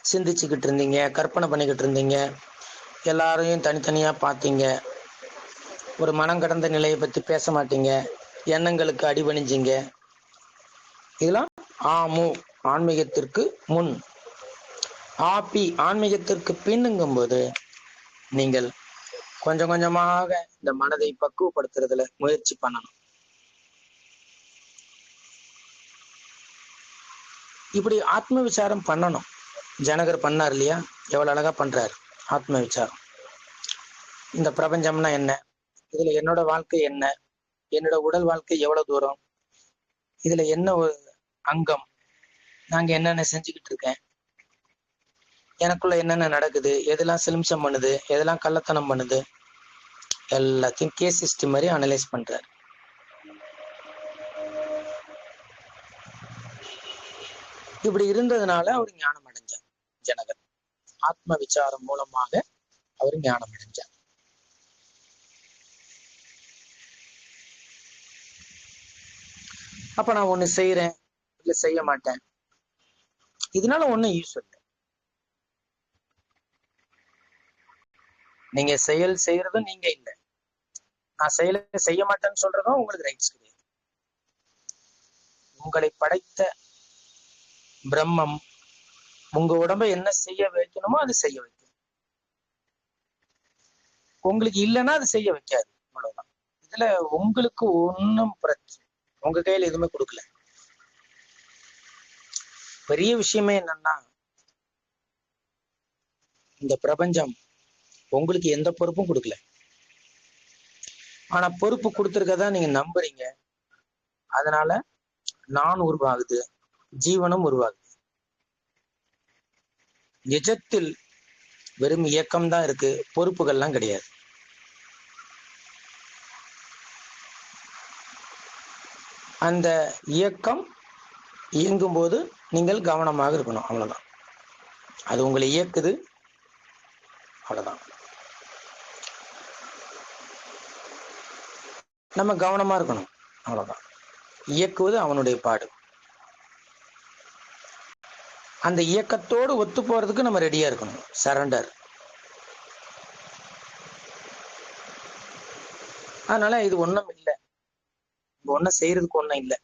சிந்திச்சுக்கிட்டு இருந்தீங்க, கற்பனை பண்ணிக்கிட்டு இருந்தீங்க, எல்லாரையும் தனித்தனியா பார்த்தீங்க, ஒரு மனம் கடந்த நிலையை பத்தி பேச மாட்டீங்க, எண்ணங்களுக்கு அடிபணிஞ்சிங்க. இதெல்லாம் ஆமு, ஆன்மீகத்திற்கு முன். ஆபி, ஆன்மீகத்திற்கு பின்னுங்கும்போது நீங்கள் கொஞ்சம் கொஞ்சமாக இந்த மனதை பக்குவப்படுத்துறதுல முயற்சி பண்ணணும். இப்படி ஆத்ம விசாரம் பண்ணணும். ஜனகர் பண்ணார் இல்லையா, எவ்வளவு அழகா பண்றாரு ஆத்ம விசாரம். இந்த பிரபஞ்சம்னா என்ன, இதுல என்னோட வாழ்க்கை என்ன, என்னோட உடல் வாழ்க்கை எவ்வளவு தூரம், இதுல என்ன ஒரு அங்கம், நாங்க என்னென்ன செஞ்சுக்கிட்டு இருக்கேன், எனக்குள்ள என்னென்ன நடக்குது, எதெல்லாம் சிலிம்சம் பண்ணுது, எதெல்லாம் கள்ளத்தனம் பண்ணுது, எல்லாத்தையும் கேஸ் ஹிஸ்டரி மாதிரி அனலைஸ் பண்றாரு. இப்படி இருந்ததுனால அவர் ஞானம் அடைஞ்சார். ஜனகர் ஆத்ம விசாரம் மூலமாக அவர் ஞானம் அடைஞ்சார். அப்ப நான் ஒண்ணு செய்யறேன் இல்ல செய்ய மாட்டேன், இதனால ஒண்ணும் யூஸ் இல்லை. நீங்க செயல் செய்யறதும் நீங்க இல்லை, நான் செயலை செய்ய மாட்டேன்னு சொல்றதும் உங்களுக்கு ரைட்ஸ் கிடையாது. உங்களை படைத்த பிரம்மம் உங்க உடம்பை என்ன செய்ய வைக்கணுமோ அது செய்ய வைக்கும். உங்களுக்கு இல்லைன்னா அது செய்ய வைக்காது, அவ்வளவுதான். இதுல உங்களுக்கு ஒன்னும் பிரச்சனை, உங்க கையில எதுவுமே கொடுக்கல. பெரிய விஷயமே என்னன்னா, இந்த பிரபஞ்சம் உங்களுக்கு எந்த பொறுப்பும் கொடுக்கல, ஆனா பொறுப்பு கொடுத்துருக்கதா நீங்க நம்புறீங்க. அதனால நான் உருவாகுது, ஜீவனும் உருவாகுது. நிஜத்தில் வெறும் இயக்கம்தான் இருக்கு, பொறுப்புகள்லாம் கிடையாது. அந்த இயக்கம் இயங்கும் போது நீங்கள் கவனமாக இருக்கணும், அவ்வளவுதான். அது உங்களை இயக்குது, அவ்வளவுதான். நம்ம கவனமா இருக்கணும், அவ்வளவுதான். இயக்குவது அவனுடைய பாடு. அந்த இயக்கத்தோடு ஒத்து போறதுக்கு நம்ம ரெடியா இருக்கணும், சரண்டர். அதனால இது ஒண்ணும் இல்லை, ஒன்னும் செய்யறதுக்கு ஒண்ணும் இல்லை,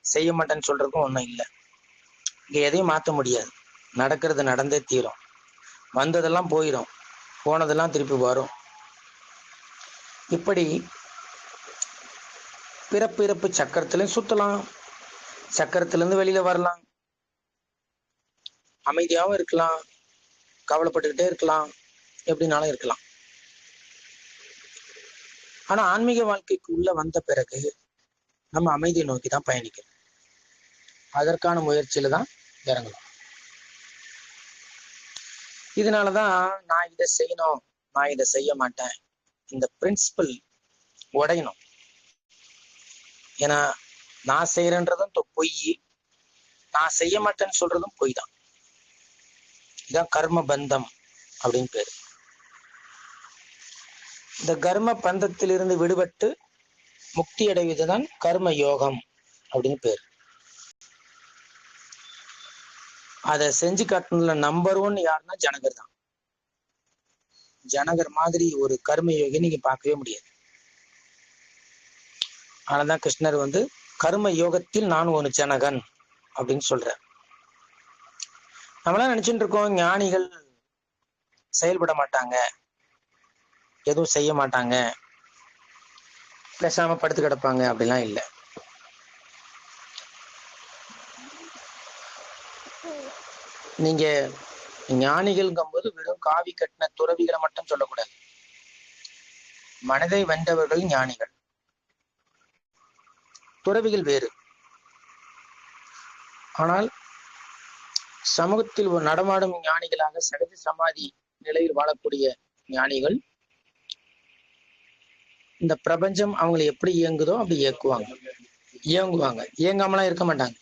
செய்ய மாட்டேன்னு சொல்றதுக்கும் ஒண்ணும் இல்லை. இங்க எதையும் மாற்ற முடியாது, நடக்கிறது நடந்தே தீரும். வந்ததெல்லாம் போயிடும், போனதெல்லாம் திருப்பி வரும். இப்படி பிறப்பு இறப்பு சக்கரத்திலையும் சுத்தலாம், சக்கரத்திலிருந்து வெளியில வரலாம், அமைதியாகவும் இருக்கலாம், கவலைப்பட்டுக்கிட்டே இருக்கலாம், எப்படினாலும் இருக்கலாம். ஆனா ஆன்மீக வாழ்க்கைக்கு உள்ள வந்த பிறகு நம்ம அமைதியை நோக்கி தான் பயணிக்கணும். அதற்கான முயற்சியில தான் இறங்கணும். இதனாலதான் நான் இதை செய்யணும், நான் இதை செய்ய மாட்டேன், இந்த பிரின்சிபல் உடையணும். ஏன்னா நான் செய்யறேன்றதும் பொய், நான் செய்ய மாட்டேன்னு சொல்றதும் பொய் தான். இதான் கர்ம பந்தம் அப்படின்னு பேரு. இந்த கர்ம பந்தத்திலிருந்து விடுபட்டு முக்தி அடைவதுதான் கர்ம யோகம் அப்படின்னு பேரு. அதை செஞ்சு காட்டினதுல நம்பர் 1 யாருன்னா ஜனகர் தான். ஜனகர் மாதிரி ஒரு கர்ம யோகி நீங்க பார்க்கவே முடியாது. ஆனாதான் கிருஷ்ணர் கர்ம யோகத்தில் நான் ஒரு ஜனகன் அப்படின்னு சொல்ற. நம்மளாம் நினைச்சுட்டு இருக்கோம் ஞானிகள் செயல்பட மாட்டாங்க, எதுவும் செய்ய மாட்டாங்க, பேசாம படுத்து கிடப்பாங்க, அப்படிலாம் இல்லை. நீங்க ஞானிகள்ங்கும் போது வெறும் காவி கட்டின துறவிகளை மட்டும் சொல்லக்கூடாது. மனதை வென்றவர்கள் ஞானிகள், துறவிகள் வேறு. ஆனால் சமூகத்தில் ஒரு நடமாடும் ஞானிகளாக சகஜ சமாதி நிலையில் வாழக்கூடிய ஞானிகள் இந்த பிரபஞ்சம் அவங்களை எப்படி இயங்குதோ அப்படி இயங்குவாங்க, இயங்காமலாம் இருக்க மாட்டாங்க.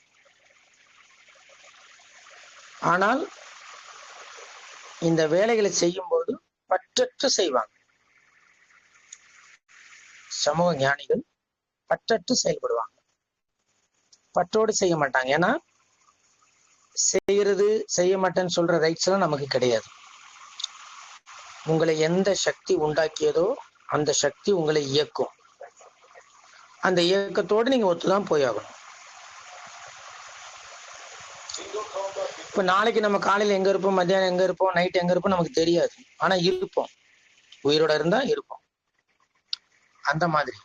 ஆனால் இந்த வேலைகளை செய்யும் போது பற்றற்று செய்வாங்க. சமூக ஞானிகள் பற்றற்று செயல்படுவாங்க, பற்றோடு செய்ய மாட்டாங்க. ஏன்னா செய்யறது செய்ய மாட்டேன்னு சொல்ற ரைட்ஸ் எல்லாம் நமக்கு கிடையாது. உங்களை எந்த சக்தி உண்டாக்கியதோ அந்த சக்தி உங்களை இயக்கும். அந்த இயக்கத்தோடு நீங்க ஒத்துதான் போயாகணும். இப்ப நாளைக்கு நம்ம காலையில எங்க இருப்போம், மத்தியானம் எங்க இருப்போம், நைட் எங்க இருப்போம் நமக்கு தெரியாது. ஆனா இருப்போம், உயிரோட இருந்தா இருப்போம். அந்த மாதிரி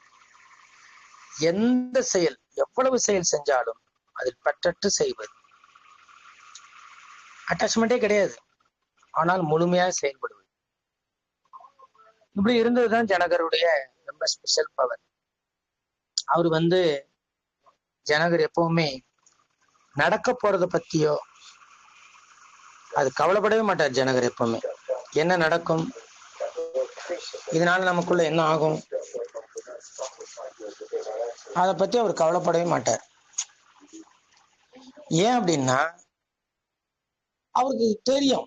எந்த செயல், எவ்வளவு செயல் செஞ்சாலும் அதில் பற்றற்று செய்வது. அட்டாச்மெண்டே கிடையாது, ஆனால் முழுமையாக செயல்படுவது. இப்படி இருந்ததுதான் ஜனகருடைய ரொம்ப ஸ்பெஷல் பவர். அவர் ஜனகர் எப்பவுமே நடக்க போறத பத்தியோ அது கவலைப்படவே மாட்டார். ஜனகர் எப்பவுமே என்ன நடக்கும், இதனால நமக்குள்ள என்ன ஆகும், அதை பத்தி அவர் கவலைப்படவே மாட்டார். ஏன் அப்படின்னா அவருக்கு தெரியும்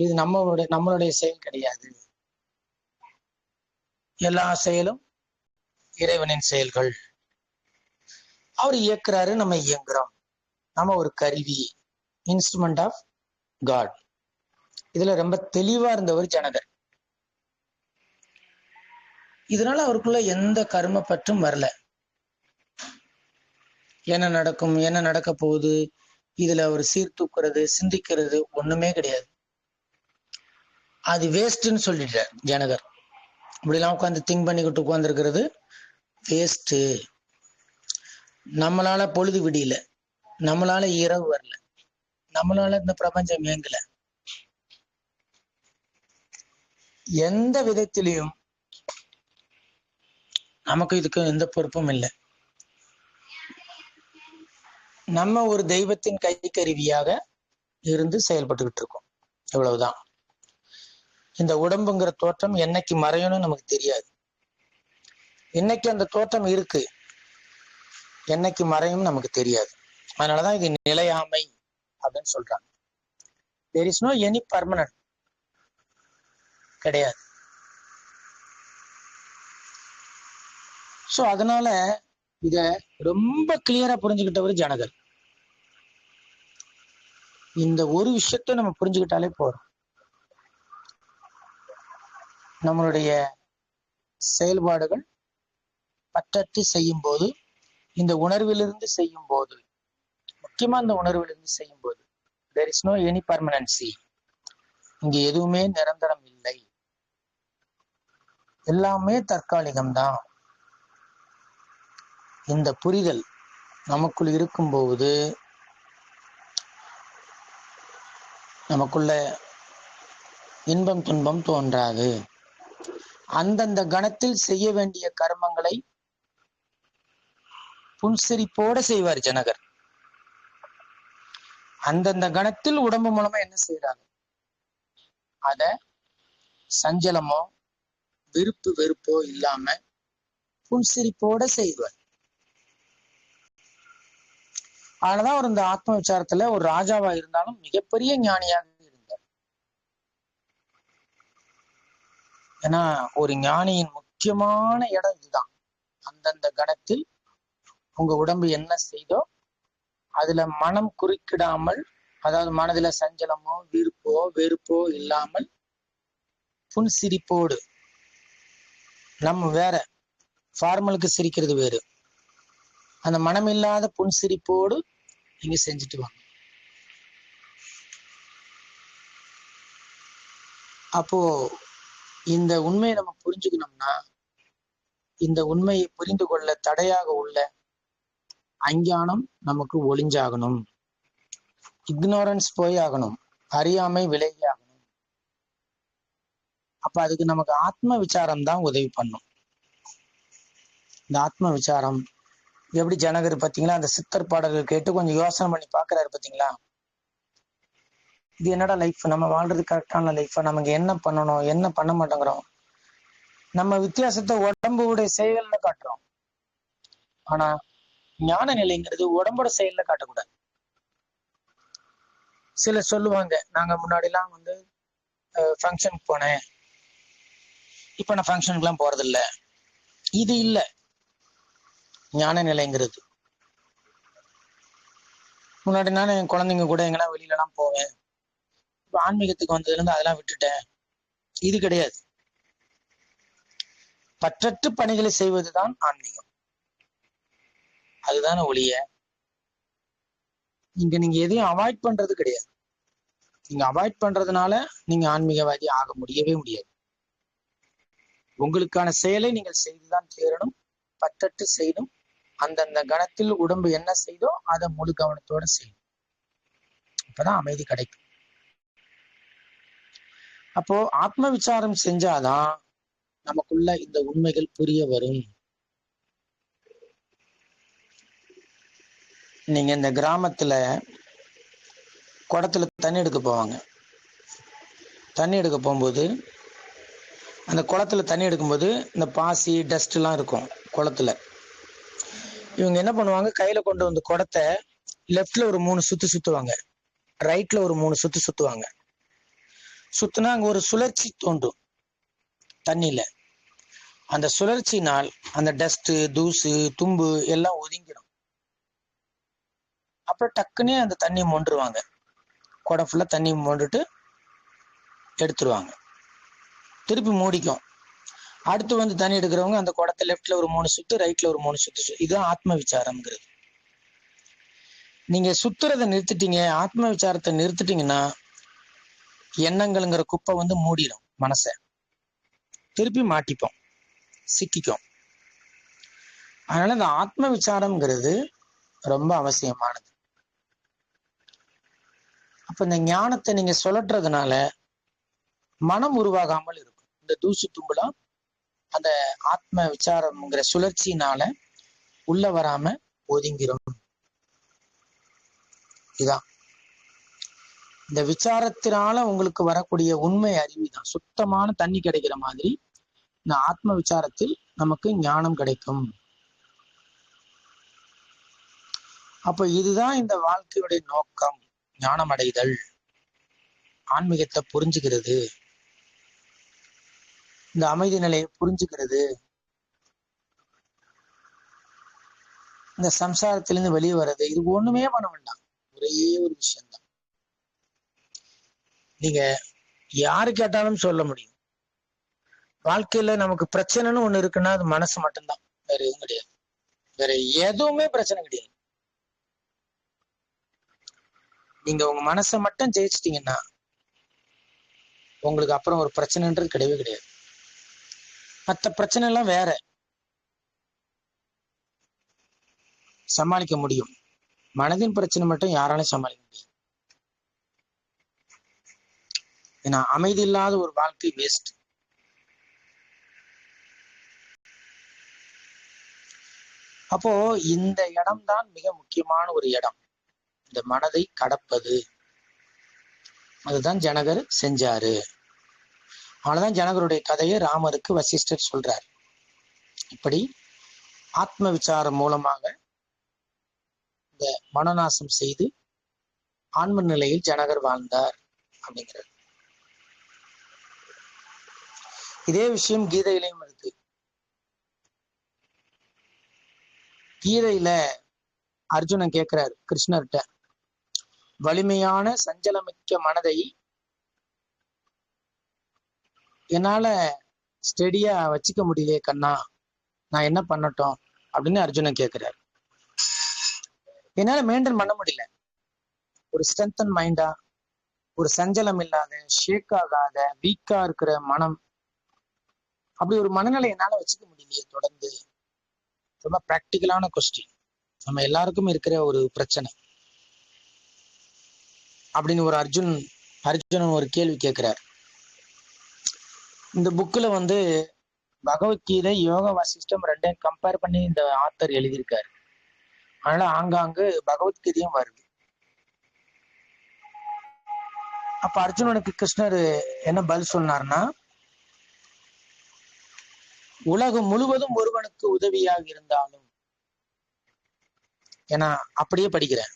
இது நம்மளுடைய செயல் கிடையாது, எல்லா செயலும் இறைவனின் செயல்கள். அவர் இயக்குறாரு, நம்ம இயங்குறோம். நம்ம ஒரு கருவி, இன்ஸ்ட்ருமெண்ட் ஆஃப் காட். இதுல ரொம்ப தெளிவா இருந்தவர் ஜனகர். இதனால அவருக்குள்ள எந்த கர்ம பற்றும் வரல. என்ன நடக்கும், என்ன நடக்க போகுது, இதுல ஒரு சீர்தூக்குறது, சிந்திக்கிறது ஒண்ணுமே கிடையாது. அது வேஸ்ட்ன்னு சொல்லிட்டார் ஜனகர். இப்படிலாம் உட்காந்து திங்க் பண்ணிக்கிட்டு உட்காந்துருக்கிறது வேஸ்ட். நம்மளால பொழுது விடியல, நம்மளால இரவு வரல, நம்மளால இந்த பிரபஞ்சம் இயங்கல. எந்த விதத்திலையும் நமக்கு இதுக்கு எந்த பொறுப்பும் இல்லை. நம்ம ஒரு தெய்வத்தின் கைக்கருவியாக இருந்து செயல்பட்டுக்கிட்டு இருக்கோம், இவ்வளவுதான். இந்த உடம்புங்கிற தோற்றம் என்னைக்கு மறையணும்னு நமக்கு தெரியாது. என்னைக்கு அந்த தோற்றம் இருக்கு, என்னைக்கு மறையும் நமக்கு தெரியாது. அதனாலதான் இது நிலையாமை அப்படின்னு சொல்றாங்க. there is no any permanent, கிடையாது. சோ அதனால இத ரொம்ப கிளியரா புரிஞ்சுக்கிட்டவர் ஜனகர். இந்த ஒரு விஷயத்தை நம்ம புரிஞ்சுக்கிட்டாலே போறோம். நம்மளுடைய செயல்பாடுகள் பற்றற்று செய்யும் போது, இந்த உணர்விலிருந்து செய்யும் போது, முக்கியமா இந்த உணர்விலிருந்து செய்யும் போது there is no any permanency. இங்க எதுவுமே நிரந்தரம் இல்லை, எல்லாமே தற்காலிகம்தான். இந்த புரிதல் நமக்குள் இருக்கும்போது நமக்குள்ள இன்பம் துன்பம் தோன்றாது. அந்தந்த கணத்தில் செய்ய வேண்டிய கர்மங்களை புன்சிரிப்போட செய்வார் ஜனகர். அந்தந்த கணத்தில் உடம்பு மூலமா என்ன செய்யறாங்க அத சஞ்சலமோ விருப்பு வெறுப்போ இல்லாம புன்சிரிப்போட செய்வார். அதனாலதான் அவர் இந்த ஆத்ம விசாரத்துல ஒரு ராஜாவா இருந்தாலும் மிகப்பெரிய ஞானியாக இருந்தார். ஏன்னா ஒரு ஞானியின் முக்கியமான இடம் இதுதான். அந்தந்த கணத்தில் உங்க உடம்பு என்ன செய்தோ அதுல மனம் குறுக்கிடாமல், அதாவது மனதுல சஞ்சலமோ விருப்போ வெறுப்போ இல்லாமல் புன்சிரிப்போடு, நம்ம வேற ஃபார்மலுக்கு சிரிக்கிறது வேறு, அந்த மனம் இல்லாத புன்சிரிப்போடு நீங்க செஞ்சுட்டு வாங்க. அப்போ இந்த உண்மையை நம்ம புரிஞ்சுக்கணும்னா, இந்த உண்மையை புரிந்து கொள்ள தடையாக உள்ள அஞ்ஞானம் நமக்கு ஒளிஞ்சாகணும், இக்னோரன்ஸ் போய் ஆகணும், அறியாமை விலகி ஆகணும். அப்ப அதுக்கு நமக்கு ஆத்ம விசாரம் தான் உதவி பண்ணும். இந்த ஆத்ம விசாரம் எப்படி ஜனகர் பார்த்தீங்களா, அந்த சித்தர் பாடல்கள் கேட்டு கொஞ்சம் யோசனை பண்ணி பாக்குறாரு பார்த்தீங்களா. இது என்னடா லைஃப், நம்ம வாழ்றது கரெக்டான லைஃபா, நமக்கு என்ன பண்ணணும், என்ன பண்ண மாட்டேங்கிறோம். நம்ம வித்தியாசத்தை உடம்புடைய செயல்ல காட்டுறோம். ஆனா ஞான நிலைங்கிறது உடம்போட செயல்ல காட்டக்கூடாது. சிலர் சொல்லுவாங்க, நாங்க முன்னாடி எல்லாம் வந்து ஃபங்க்ஷனுக்கு போனேன், இப்ப நான் ஃபங்க்ஷனுக்கு எல்லாம் போறது இல்ல. இது இல்ல ஞான நிலைங்கிறது. முன்னாடி நான் என் குழந்தைங்க கூட எங்கன்னா வெளியில எல்லாம் போவேன், இப்ப ஆன்மீகத்துக்கு வந்ததுல இருந்து அதெல்லாம் விட்டுட்டேன். இது கிடையாது. பற்றற்று பணிகளை செய்வதுதான் ஆன்மீகம். அதுதான ஒழிய இங்க நீங்க எதையும் அவாய்ட் பண்றது கிடையாது. நீங்க அவாய்ட் பண்றதுனால நீங்க ஆன்மீகவாதி ஆக முடியவே முடியாது. உங்களுக்கான செயலை நீங்கள் செய்துதான் சேரணும். பற்றற்று செய்யணும். அந்தந்த கணத்தில் உடம்பு என்ன செய்தோ அதை முழு கவனத்தோட செய்யணும். அப்பதான் அமைதி கிடைக்கும். அப்போ ஆத்ம விசாரம் செஞ்சாதான் நமக்குள்ள இந்த உண்மைகள் புரிய வரும். நீங்க இந்த கிராமத்துல குடத்துல தண்ணி எடுக்க போவாங்க. தண்ணி எடுக்க போகும்போது அந்த குளத்துல தண்ணி எடுக்கும்போது இந்த பாசி டஸ்ட் எல்லாம் இருக்கும் குளத்துல. இவங்க என்ன பண்ணுவாங்க, கையில கொண்டு வந்து குடத்தை லெஃப்ட்ல ஒரு 3 சுத்து சுத்துவாங்க, ரைட்ல ஒரு 3 சுத்து சுத்துவாங்க. சுத்துனா அங்க ஒரு சுழற்சி தோன்றும் தண்ணியில. அந்த சுழற்சினால் அந்த டஸ்ட், தூசு, தும்பு எல்லாம் ஒதுங்கிடும். அப்புறம் டக்குன்னே அந்த தண்ணியை மொண்டுருவாங்க. குடம் ஃபுல்லா தண்ணி மொண்டுட்டு எடுத்துருவாங்க. திருப்பி மூடிக்கும். அடுத்து வந்து தண்ணி எடுக்கிறவங்க அந்த குடத்தை லெஃப்ட்ல ஒரு 3 சுத்து, ரைட்ல ஒரு 3 சுத்து. இதுதான் ஆத்ம விசாரம்ங்கிறது. நீங்க சுத்துறதை நிறுத்திட்டீங்க, ஆத்ம விசாரத்தை நிறுத்திட்டீங்கன்னா எண்ணங்கள்ங்கிற குப்பை வந்து மூடிடும் மனசை. திருப்பி மாட்டிப்போம், சிக்கிக்கும். அதனால இந்த ஆத்ம விசாரம்ங்கிறது ரொம்ப அவசியமானது. அப்ப இந்த ஞானத்தை நீங்க சுழற்றதுனால மனம் உருவாகாமல் இருக்கும். இந்த தூசு தும்புலாம் அந்த ஆத்ம விசாரம்ங்கிற சுழற்சியினால உள்ள வராம ஒதுங்கிரும். இதான் இந்த விசாரத்தினால உங்களுக்கு வரக்கூடிய உண்மை அறிவுதான். சுத்தமான தண்ணி கிடைக்கிற மாதிரி இந்த ஆத்ம விசாரத்தில் நமக்கு ஞானம் கிடைக்கும். அப்ப இதுதான் இந்த வாழ்க்கையுடைய நோக்கம். ஞானம் அடைதல், ஆன்மீகத்தை புரிஞ்சுக்கிறது, இந்த அமைதி நிலையை புரிஞ்சுக்கிறது, இந்த சம்சாரத்திலிருந்து வெளியே வர்றது. இது ஒண்ணுமே பண்ண வேண்டாம், ஒரே ஒரு விஷயம்தான். நீங்க யாரு கேட்டாலும் சொல்ல முடியும். வாழ்க்கையில நமக்கு பிரச்சனைன்னு ஒண்ணு இருக்குன்னா அது மனசு மட்டும்தான், வேற எதுவும் கிடையாது. வேற எதுவுமே பிரச்சனை கிடையாது. நீங்க உங்க மனசை மட்டும் ஜெயிச்சிட்டீங்கன்னா உங்களுக்கு அப்புறம் ஒரு பிரச்சனைன்றது கிடையவே கிடையாது. மற்ற பிரச்சனை எல்லாம் வேற சமாளிக்க முடியும். மனதின் பிரச்சனை மட்டும் யாராலும் சமாளிக்க முடியாது. ஏன்னா அமைதி இல்லாத ஒரு வாழ்க்கை வேஸ்ட். அப்போ இந்த இடம்தான் மிக முக்கியமான ஒரு இடம், இந்த மனதை கடப்பது. அதுதான் ஜனகர் செஞ்சாரு. அதனாலதான் ஜனகருடைய கதையை ராமருக்கு வசிஷ்டர் சொல்றார். இப்படி ஆத்ம விசாரம் மூலமாக இந்த மனநாசம் செய்து ஆன்ம நிலையில் ஜனகர் வாழ்ந்தார் அப்படிங்கிறார். இதே விஷயம் கீதையிலையும் இருக்கு. கீதையில அர்ஜுனன் கேட்கிறார் கிருஷ்ணர்கிட்ட, வலிமையான சஞ்சலமிக்க மனதை என்னால ஸ்டெடியா வச்சுக்க முடியலையே கண்ணா, நான் என்ன பண்ணட்டும் அப்படின்னு அர்ஜுனன் கேட்கிறார். என்னால மெயின்டைன் பண்ண முடியல ஒரு ஸ்ட்ரென்தன் மைண்டா, ஒரு சஞ்சலம் இல்லாத, ஷேக் ஆகாத, வீக்கா இருக்கிற மனம், அப்படி ஒரு மனநிலை என்னால வச்சுக்க முடியலையே தொடர்ந்து. ரொம்ப பிராக்டிக்கலான கொஸ்டின், நம்ம எல்லாருக்கும் இருக்கிற ஒரு பிரச்சனை அப்படின்னு ஒரு அர்ஜுனன் ஒரு கேள்வி கேட்கிறார். இந்த புக்ல வந்து பகவத்கீதை, யோக வாசிஷ்டம் ரெண்டையும் கம்பேர் பண்ணி இந்த ஆத்தர் எழுதியிருக்காரு. அதனால ஆங்காங்கு பகவத்கீதையும் வருது. அப்ப அர்ஜுனனுக்கு கிருஷ்ணர் என்ன பதில் சொன்னார்னா, உலகம் முழுவதும் ஒருவனுக்கு உதவியாக இருந்தாலும், ஏன்னா அப்படியே படிக்கிறேன்,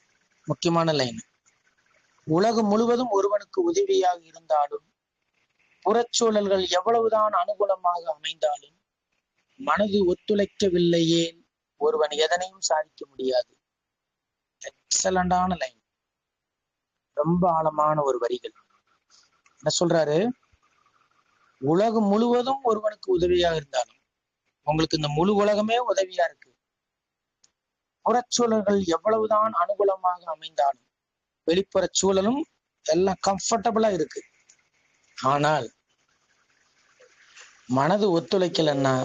முக்கியமான லைன், உலகம் முழுவதும் ஒருவனுக்கு உதவியாக இருந்தாலும் புறச்சூழல்கள் எவ்வளவுதான் அனுகூலமாக அமைந்தாலும் மனது ஒத்துழைக்கவில்லையே ஒருவன் எதனையும் சாதிக்க முடியாது. எக்ஸலண்டான லைன், ரொம்ப ஆழமான ஒரு வரிகள். என்ன சொல்றாரு? உலகம் முழுவதும் ஒருவனுக்கு உதவியாக இருந்தாலும், உங்களுக்கு இந்த முழு உலகமே உதவியா இருக்கு, புறச்சூழல்கள் எவ்வளவுதான் அனுகூலமாக அமைந்தாலும், வெளிப்புற சூழலும் எல்லாம் கம்ஃபர்டபுளா இருக்கு, ஆனால் மனது ஒத்துழைக்கலன்னா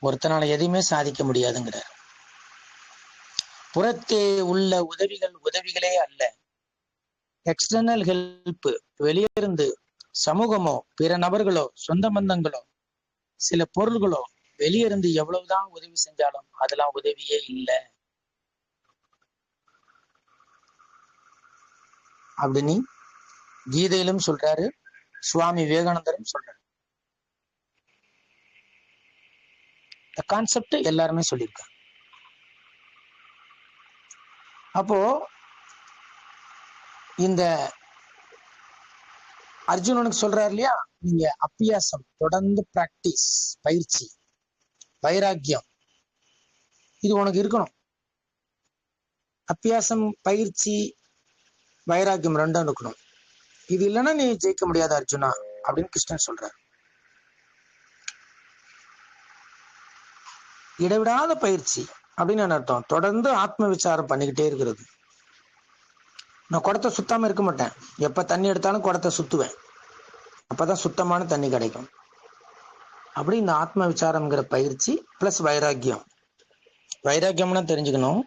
ஒருத்தனால எதையுமே சாதிக்க முடியாதுங்கிறார். புறத்தே உள்ள உதவிகள் உதவிகளே அல்ல, எக்ஸ்டர்னல் ஹெல்ப், வெளியே இருந்து சமூகமோ பிற நபர்களோ சொந்த பந்தங்களோ சில பொருள்களோ வெளியே இருந்து எவ்வளவுதான் உதவி செஞ்சாலும் அதெல்லாம் உதவியே இல்லை அப்படின்னு கீதையிலும் சொல்றாரு, சுவாமி விவேகானந்தரும் சொல்றாரு. இந்த கான்செப்ட் எல்லாருமே சொல்லியிருக்காங்க. அப்போ இந்த அர்ஜுனனுக்கு சொல்றாரு இல்லையா, நீங்க அபியாசம், தொடர்ந்து பிராக்டிஸ், பயிற்சி, வைராக்கியம், இது உனக்கு இருக்கணும். அபியாசம், பயிற்சி, வைராக்கியம் ரெண்டும் இருக்கணும். இது இல்லைன்னா நீ ஜெயிக்க முடியாது அர்ஜுனா அப்படின்னு கிருஷ்ணன் சொல்றாரு. இடைவிடாத பயிற்சி அப்படின்னு அர்த்தம், தொடர்ந்து ஆத்ம விசாரம் பண்ணிக்கிட்டே இருக்கிறது. நான் குடத்தை சுத்தாம இருக்க மாட்டேன், எப்ப தண்ணி எடுத்தாலும் குடத்தை சுத்துவேன், அப்பதான் சுத்தமான தண்ணி கிடைக்கும். அப்படி இந்த ஆத்ம விசாரம்ங்கிற பயிற்சி பிளஸ் வைராக்கியம். வைராக்கியம்னா தெரிஞ்சுக்கணும்,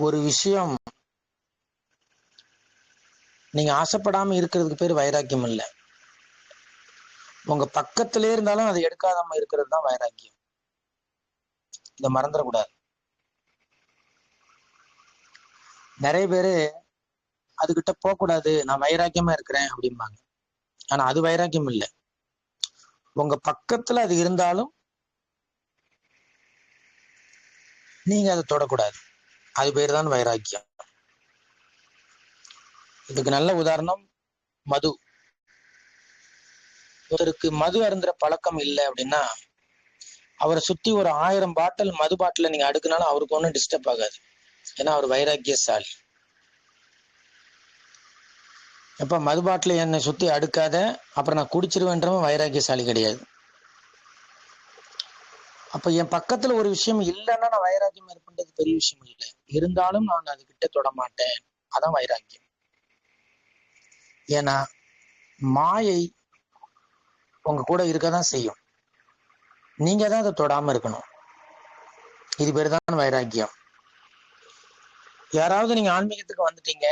ஒரு விஷயம் நீங்க ஆசைப்படாம இருக்கிறதுக்கு பேர் வைராக்கியம் இல்லை, உங்க பக்கத்திலே இருந்தாலும் அதை எடுக்காதாம இருக்கிறது தான் வைராக்கியம். இதை மறந்துடக்கூடாது. நிறைய பேரு அதுகிட்ட போகக்கூடாது, நான் வைராக்கியமா இருக்கிறேன் அப்படிம்பாங்க. ஆனா அது வைராக்கியம் இல்லை. உங்க பக்கத்துல அது இருந்தாலும் நீங்க அதை தொடக்கூடாது, அது பேர் தான் வைராக்கியம். இதுக்கு நல்ல உதாரணம் மது. ஒருத்தருக்கு மது அருந்துற பழக்கம் இல்லை அப்படின்னா அவரை சுத்தி ஒரு 1000 பாட்டில் மது பாட்டில நீங்க அடுக்குனாலும் அவருக்கு ஒன்றும் டிஸ்டர்ப் ஆகாது, ஏன்னா அவர் வைராக்கியசாலி. எப்ப மது பாட்டில என்னை சுத்தி அடுக்காத, அப்புறம் நான் குடிச்சிருவேன்றவன் வைராக்கியசாலி கிடையாது. அப்ப என் பக்கத்துல ஒரு விஷயம் இல்லைன்னா நான் வைராக்கியம் இருப்பது பெரிய விஷயம் இல்லை, இருந்தாலும் நான் அதுகிட்ட தொட மாட்டேன், அதான் வைராக்கியம். ஏன்னா மாயை உங்க கூட இருக்கதான் செய்யும், நீங்க தான் அதை தொடாம இருக்கணும். இது பேர் தான் வைராக்கியம். யாராவது நீங்க ஆன்மீகத்துக்கு வந்துட்டீங்க,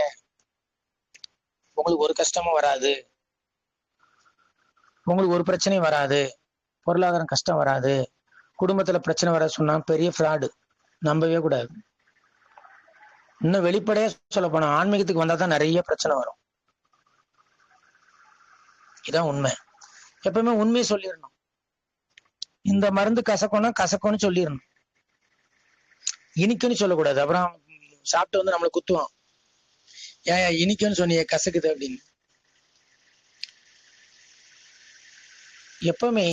உங்களுக்கு ஒரு கஷ்டமும் வராது, உங்களுக்கு ஒரு பிரச்சனையும் வராது, பொருளாதாரம் கஷ்டம் வராது, குடும்பத்துல பிரச்சனை வர சொன்னா பெரிய ஃப்ராடு, நம்பவே கூடாது. இன்னும் வெளிப்படையா சொல்ல போனா ஆன்மீகத்துக்கு வந்தா தான் நிறைய பிரச்சனை வரும். இதான் உண்மை. எப்பவுமே உண்மையை சொல்லிடணும். இந்த மருந்து கசக்கணும்னா கசக்கணும்னு சொல்லிடணும், இனிக்குன்னு சொல்லக்கூடாது. அப்புறம் சாப்பிட்டு வந்து நம்மளை குத்துவோம், ஏன் இனிக்குன்னு சொன்னீங்க கசக்குது அப்படின்னு. எப்பவுமே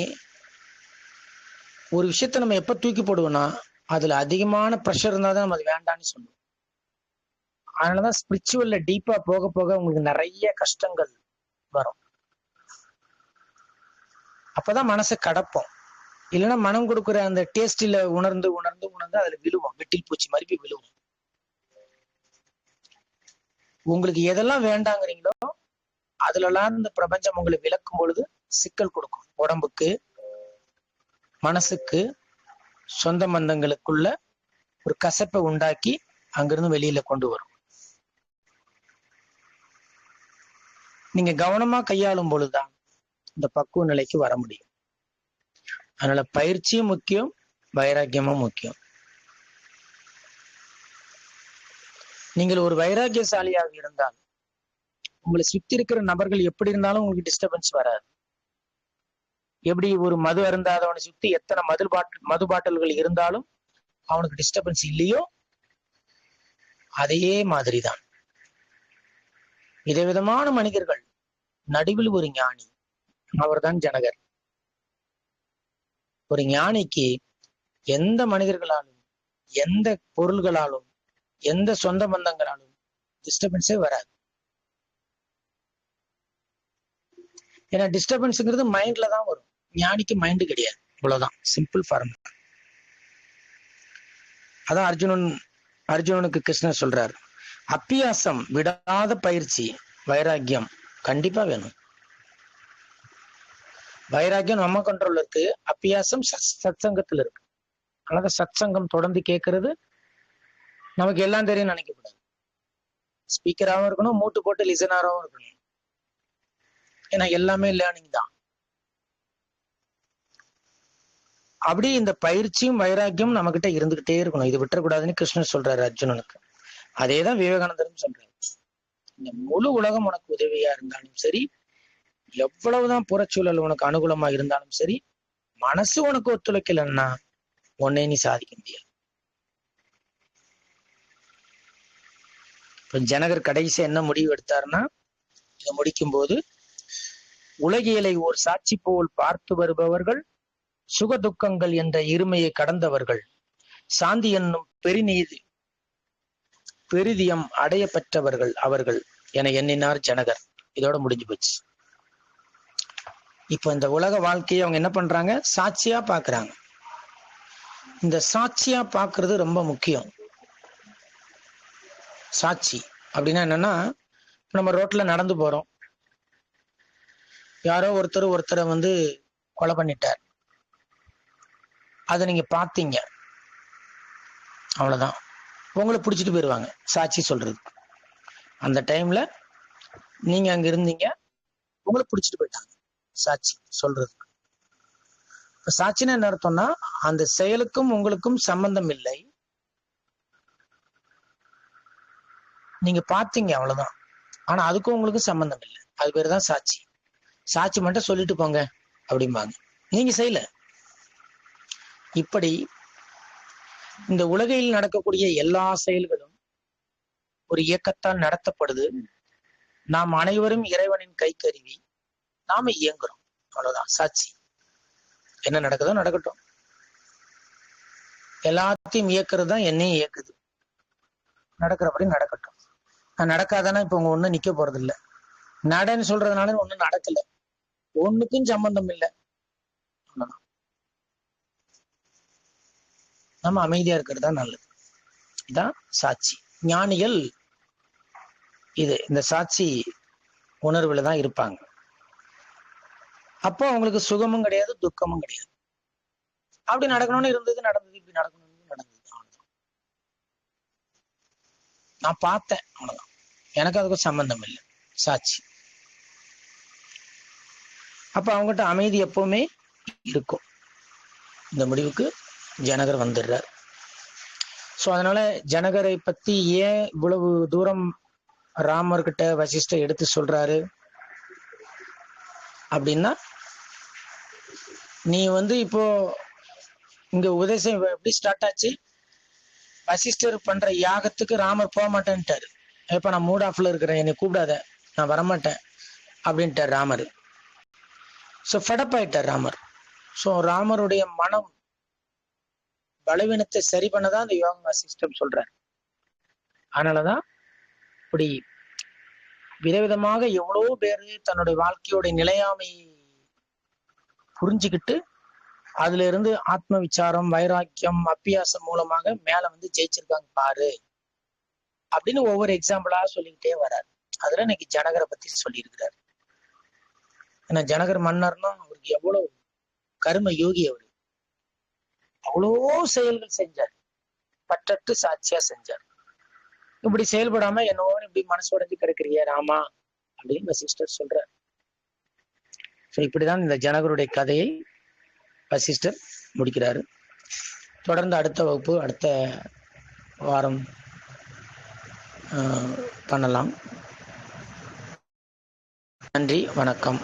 ஒரு விஷயத்த நம்ம எப்ப தூக்கி போடுவோம்னா அதுல அதிகமான ப்ரெஷர் இருந்தாதான் நம்ம அது வேண்டான்னு சொல்லுவோம். அதனாலதான் ஸ்பிரிச்சுவல்ல டீப்பா போக போக உங்களுக்கு நிறைய கஷ்டங்கள் வரும். அப்பதான் மனசை கடப்போம். இல்லைன்னா மனம் கொடுக்குற அந்த டேஸ்டில உணர்ந்து உணர்ந்து உணர்ந்து அதுல விழுவோம், வெட்டில் பூச்சி மறுபடி விழுவோம். உங்களுக்கு எதெல்லாம் வேண்டாங்கிறீங்களோ அதுலலாம் இந்த பிரபஞ்சம் உங்களுக்கு விளக்கும் பொழுது சிக்கல் கொடுக்கும். உடம்புக்கு, மனசுக்கு, சொந்த பந்தங்களுக்குள்ள ஒரு கசப்பை உண்டாக்கி அங்கிருந்து வெளியில கொண்டு வரும். நீங்க கவனமா கையாளும் பொழுதுதான் இந்த பக்குவ நிலைக்கு வர முடியும். அதனால பயிற்சியும் முக்கியம், வைராக்கியமும் முக்கியம். நீங்கள் ஒரு வைராக்கியசாலியாக இருந்தால் உங்களை சுத்தி இருக்கிற நபர்கள் எப்படி இருந்தாலும் உங்களுக்கு டிஸ்டர்பன்ஸ் வராது. எப்படி ஒரு மது அருந்தாதவனை சுத்தி எத்தனை மது பாட்டில்கள் இருந்தாலும் அவனுக்கு டிஸ்டர்பன்ஸ் இல்லையோ, அதே மாதிரிதான் விதவிதமான மனிதர்கள் நடுவில் ஒரு ஞானி, அவர்தான் ஜனகர். ஒரு ஞானிக்கு எந்த மனிதர்களாலும், எந்த பொருள்களாலும், எந்த சொந்த பந்தங்களாலும் டிஸ்டர்பன்ஸே வராது. ஏன்னா டிஸ்டர்பன்ஸ்ங்கிறது மைண்ட்ல தான் வரும், ஞானிக்கு மைண்டு கிடையாது. இவ்வளவுதான் சிம்பிள் ஃபார்முலா. அதான் அர்ஜுனனுக்கு கிருஷ்ணர் சொல்றாரு, அப்பியாசம் விடாத பயிற்சி, வைராக்கியம் கண்டிப்பா வேணும். வைராக்கியம் நம்ம கண்ட்ரோல்ல இருக்கு, அப்பியாசம் சத்சங்கத்துல இருக்கு. அதனால சத்சங்கம் தொடர்ந்து கேட்கறது, நமக்கு எல்லாம் தெரியும் நினைக்கக்கூடாது. ஸ்பீக்கராகவும் இருக்கணும், மூட்டு போட்டு லிசனராகவும் இருக்கணும். ஏன்னா எல்லாமே லேர்னிங் தான். அப்படி இந்த பயிற்சியும் வைராக்கியம் நம்ம கிட்ட இருந்துகிட்டே இருக்கணும். இது விட்டுறக்கூடாதுன்னு கிருஷ்ணர் சொல்றாரு அர்ஜுனனுக்கு. அதேதான் விவேகானந்தரும் சொல்றாரு. இந்த முழு உலகம் உனக்கு உதவியா இருந்தாலும் சரி, எவ்வளவுதான் புறச்சூழல் உனக்கு அனுகூலமா இருந்தாலும் சரி, மனசு உனக்கு ஒத்துழைக்கலன்னா உன்னை நீ சாதிக்க முடியாது. இப்ப ஜனகர் கடைசி என்ன முடிவு எடுத்தாருன்னா, இதை முடிக்கும் போது, உலகியலை ஒரு சாட்சி போல் பார்த்து வருபவர்கள், சுக துக்கங்கள் என்ற இருமையை கடந்தவர்கள், சாந்தி என்னும் பெரிதியம் அடைய பெற்றவர்கள் அவர்கள் என எண்ணினார் ஜனகர். இதோட முடிஞ்சு போச்சு. இப்ப இந்த உலக வாழ்க்கையை அவங்க என்ன பண்றாங்க, சாட்சியா பாக்குறாங்க. இந்த சாட்சியா பாக்குறது ரொம்ப முக்கியம். சாட்சி அப்படின்னா என்னன்னா, நம்ம ரோட்ல நடந்து போறோம், யாரோ ஒருத்தரை வந்து கொலை பண்ணிட்டார், அதை நீங்க பாத்தீங்க, அவ்வளவுதான். உங்களை பிடிச்சிட்டு போயிருவாங்க சாட்சி சொல்றது. அந்த டைம்ல நீங்க அங்க இருந்தீங்க, உங்களை பிடிச்சிட்டு போயிட்டாங்க சாட்சி சொல்றது. சாட்சினா என்ன அர்த்தம்னா, அந்த செயலுக்கும் உங்களுக்கும் சம்பந்தம் இல்லை, நீங்க பாத்தீங்க அவ்வளவுதான், ஆனா அதுக்கும் உங்களுக்கு சம்பந்தம் இல்லை. அது பேர் தான் சாட்சி. சாட்சி மட்டும் சொல்லிட்டு போங்க அப்படிம்பாங்க, நீங்க செய்யல. இப்படி இந்த உலகில் நடக்கக்கூடிய எல்லா செயல்களும் ஒரு இயக்கத்தால் நடத்தப்படுது. நாம் அனைவரும் இறைவனின் கைக்கருவி, நாம இயங்குறோம், அவ்வளவுதான் சாட்சி. என்ன நடக்குதோ நடக்கட்டும், எல்லாத்தையும் இயக்குறது தான் என்னையும் இயக்குது, நடக்கிறபடி நடக்கட்டும். நான் நடக்காதானா இப்ப உங்க ஒண்ணு நிக்க போறது இல்லை, நடன்னு சொல்றதுனால ஒண்ணும் நடக்கல, ஒண்ணுக்கும் சம்பந்தம் இல்லை, நம்ம அமைதியா இருக்கிறது தான் நல்லது. இதான் சாட்சி. ஞானிகள் இந்த சாட்சி உணர்வுல தான் இருப்பாங்க. அப்போ அவங்களுக்கு சுகமும் கிடையாது, துக்கமும் கிடையாது. அப்படி நடக்கணும்னு இருந்தது நடந்தது, இப்படி நடக்கணும்னு நடந்தது, அவ்வளவுதான். நான் பார்த்தேன், அவ்வளவுதான். எனக்கு அதுக்கும் சம்பந்தம் இல்லை, சாட்சி. அப்ப அவங்ககிட்ட அமைதி எப்பவுமே இருக்கும். இந்த முடிவுக்கு ஜனகர் வந்துடுறார். சோ அதனால ஜனகரை பத்தி ஏன் இவ்வளவு தூரம் ராமர்கிட்ட வசிஷ்டர் எடுத்து சொல்றாரு அப்படின்னா, நீ வந்து இப்போ இங்க உபதேசம் எப்படி ஸ்டார்ட் ஆச்சு, வசிஷ்டர் பண்ற யாகத்துக்கு ராமர் போக மாட்டேன்ட்டாரு. இப்ப நான் மூட் ஆஃப்ல இருக்கிறேன், என்னை கூப்பிடாத, நான் வரமாட்டேன் அப்படின்ட்டார் ராமர். ஸோ ஃபெடப் ஆயிட்டார் ராமர். ஸோ ராமருடைய மனம் பலவீனத்தை சரி பண்ணதான் அந்த யோகா சிஸ்டம் சொல்றாரு. அதனாலதான் இப்படி விதவிதமாக எவ்வளவு பேரு தன்னுடைய வாழ்க்கையோட நிலையாமையை புரிஞ்சுக்கிட்டு அதுல இருந்து ஆத்ம விசாரம், வைராக்கியம், அப்பியாசம் மூலமாக மேல வந்து ஜெயிச்சிருக்காங்க பாரு அப்படின்னு ஒவ்வொரு எக்ஸாம்பிளா சொல்லிக்கிட்டே வர்றாரு. அதுல இன்னைக்கு ஜனகரை பத்தி சொல்லியிருக்கிறாரு. ஏன்னா ஜனகர் மன்னர்னா அவருக்கு எவ்வளவு கர்ம யோகி, அவரு அவ்வளோ செயல்கள் செஞ்சார், பற்றற்று சாட்சியா செஞ்சார். இப்படி செயல்படாம என்னோட இப்படி மனசு உடைஞ்சு கிடக்குறிய ராமா அப்படின்னு வசிஷ்டர் சொல்றார். இப்படிதான் இந்த ஜனகருடைய கதையை வசிஷ்டர் முடிக்கிறாரு. தொடர்ந்து அடுத்த வகுப்பு அடுத்த வாரம் பண்ணலாம். நன்றி, வணக்கம்.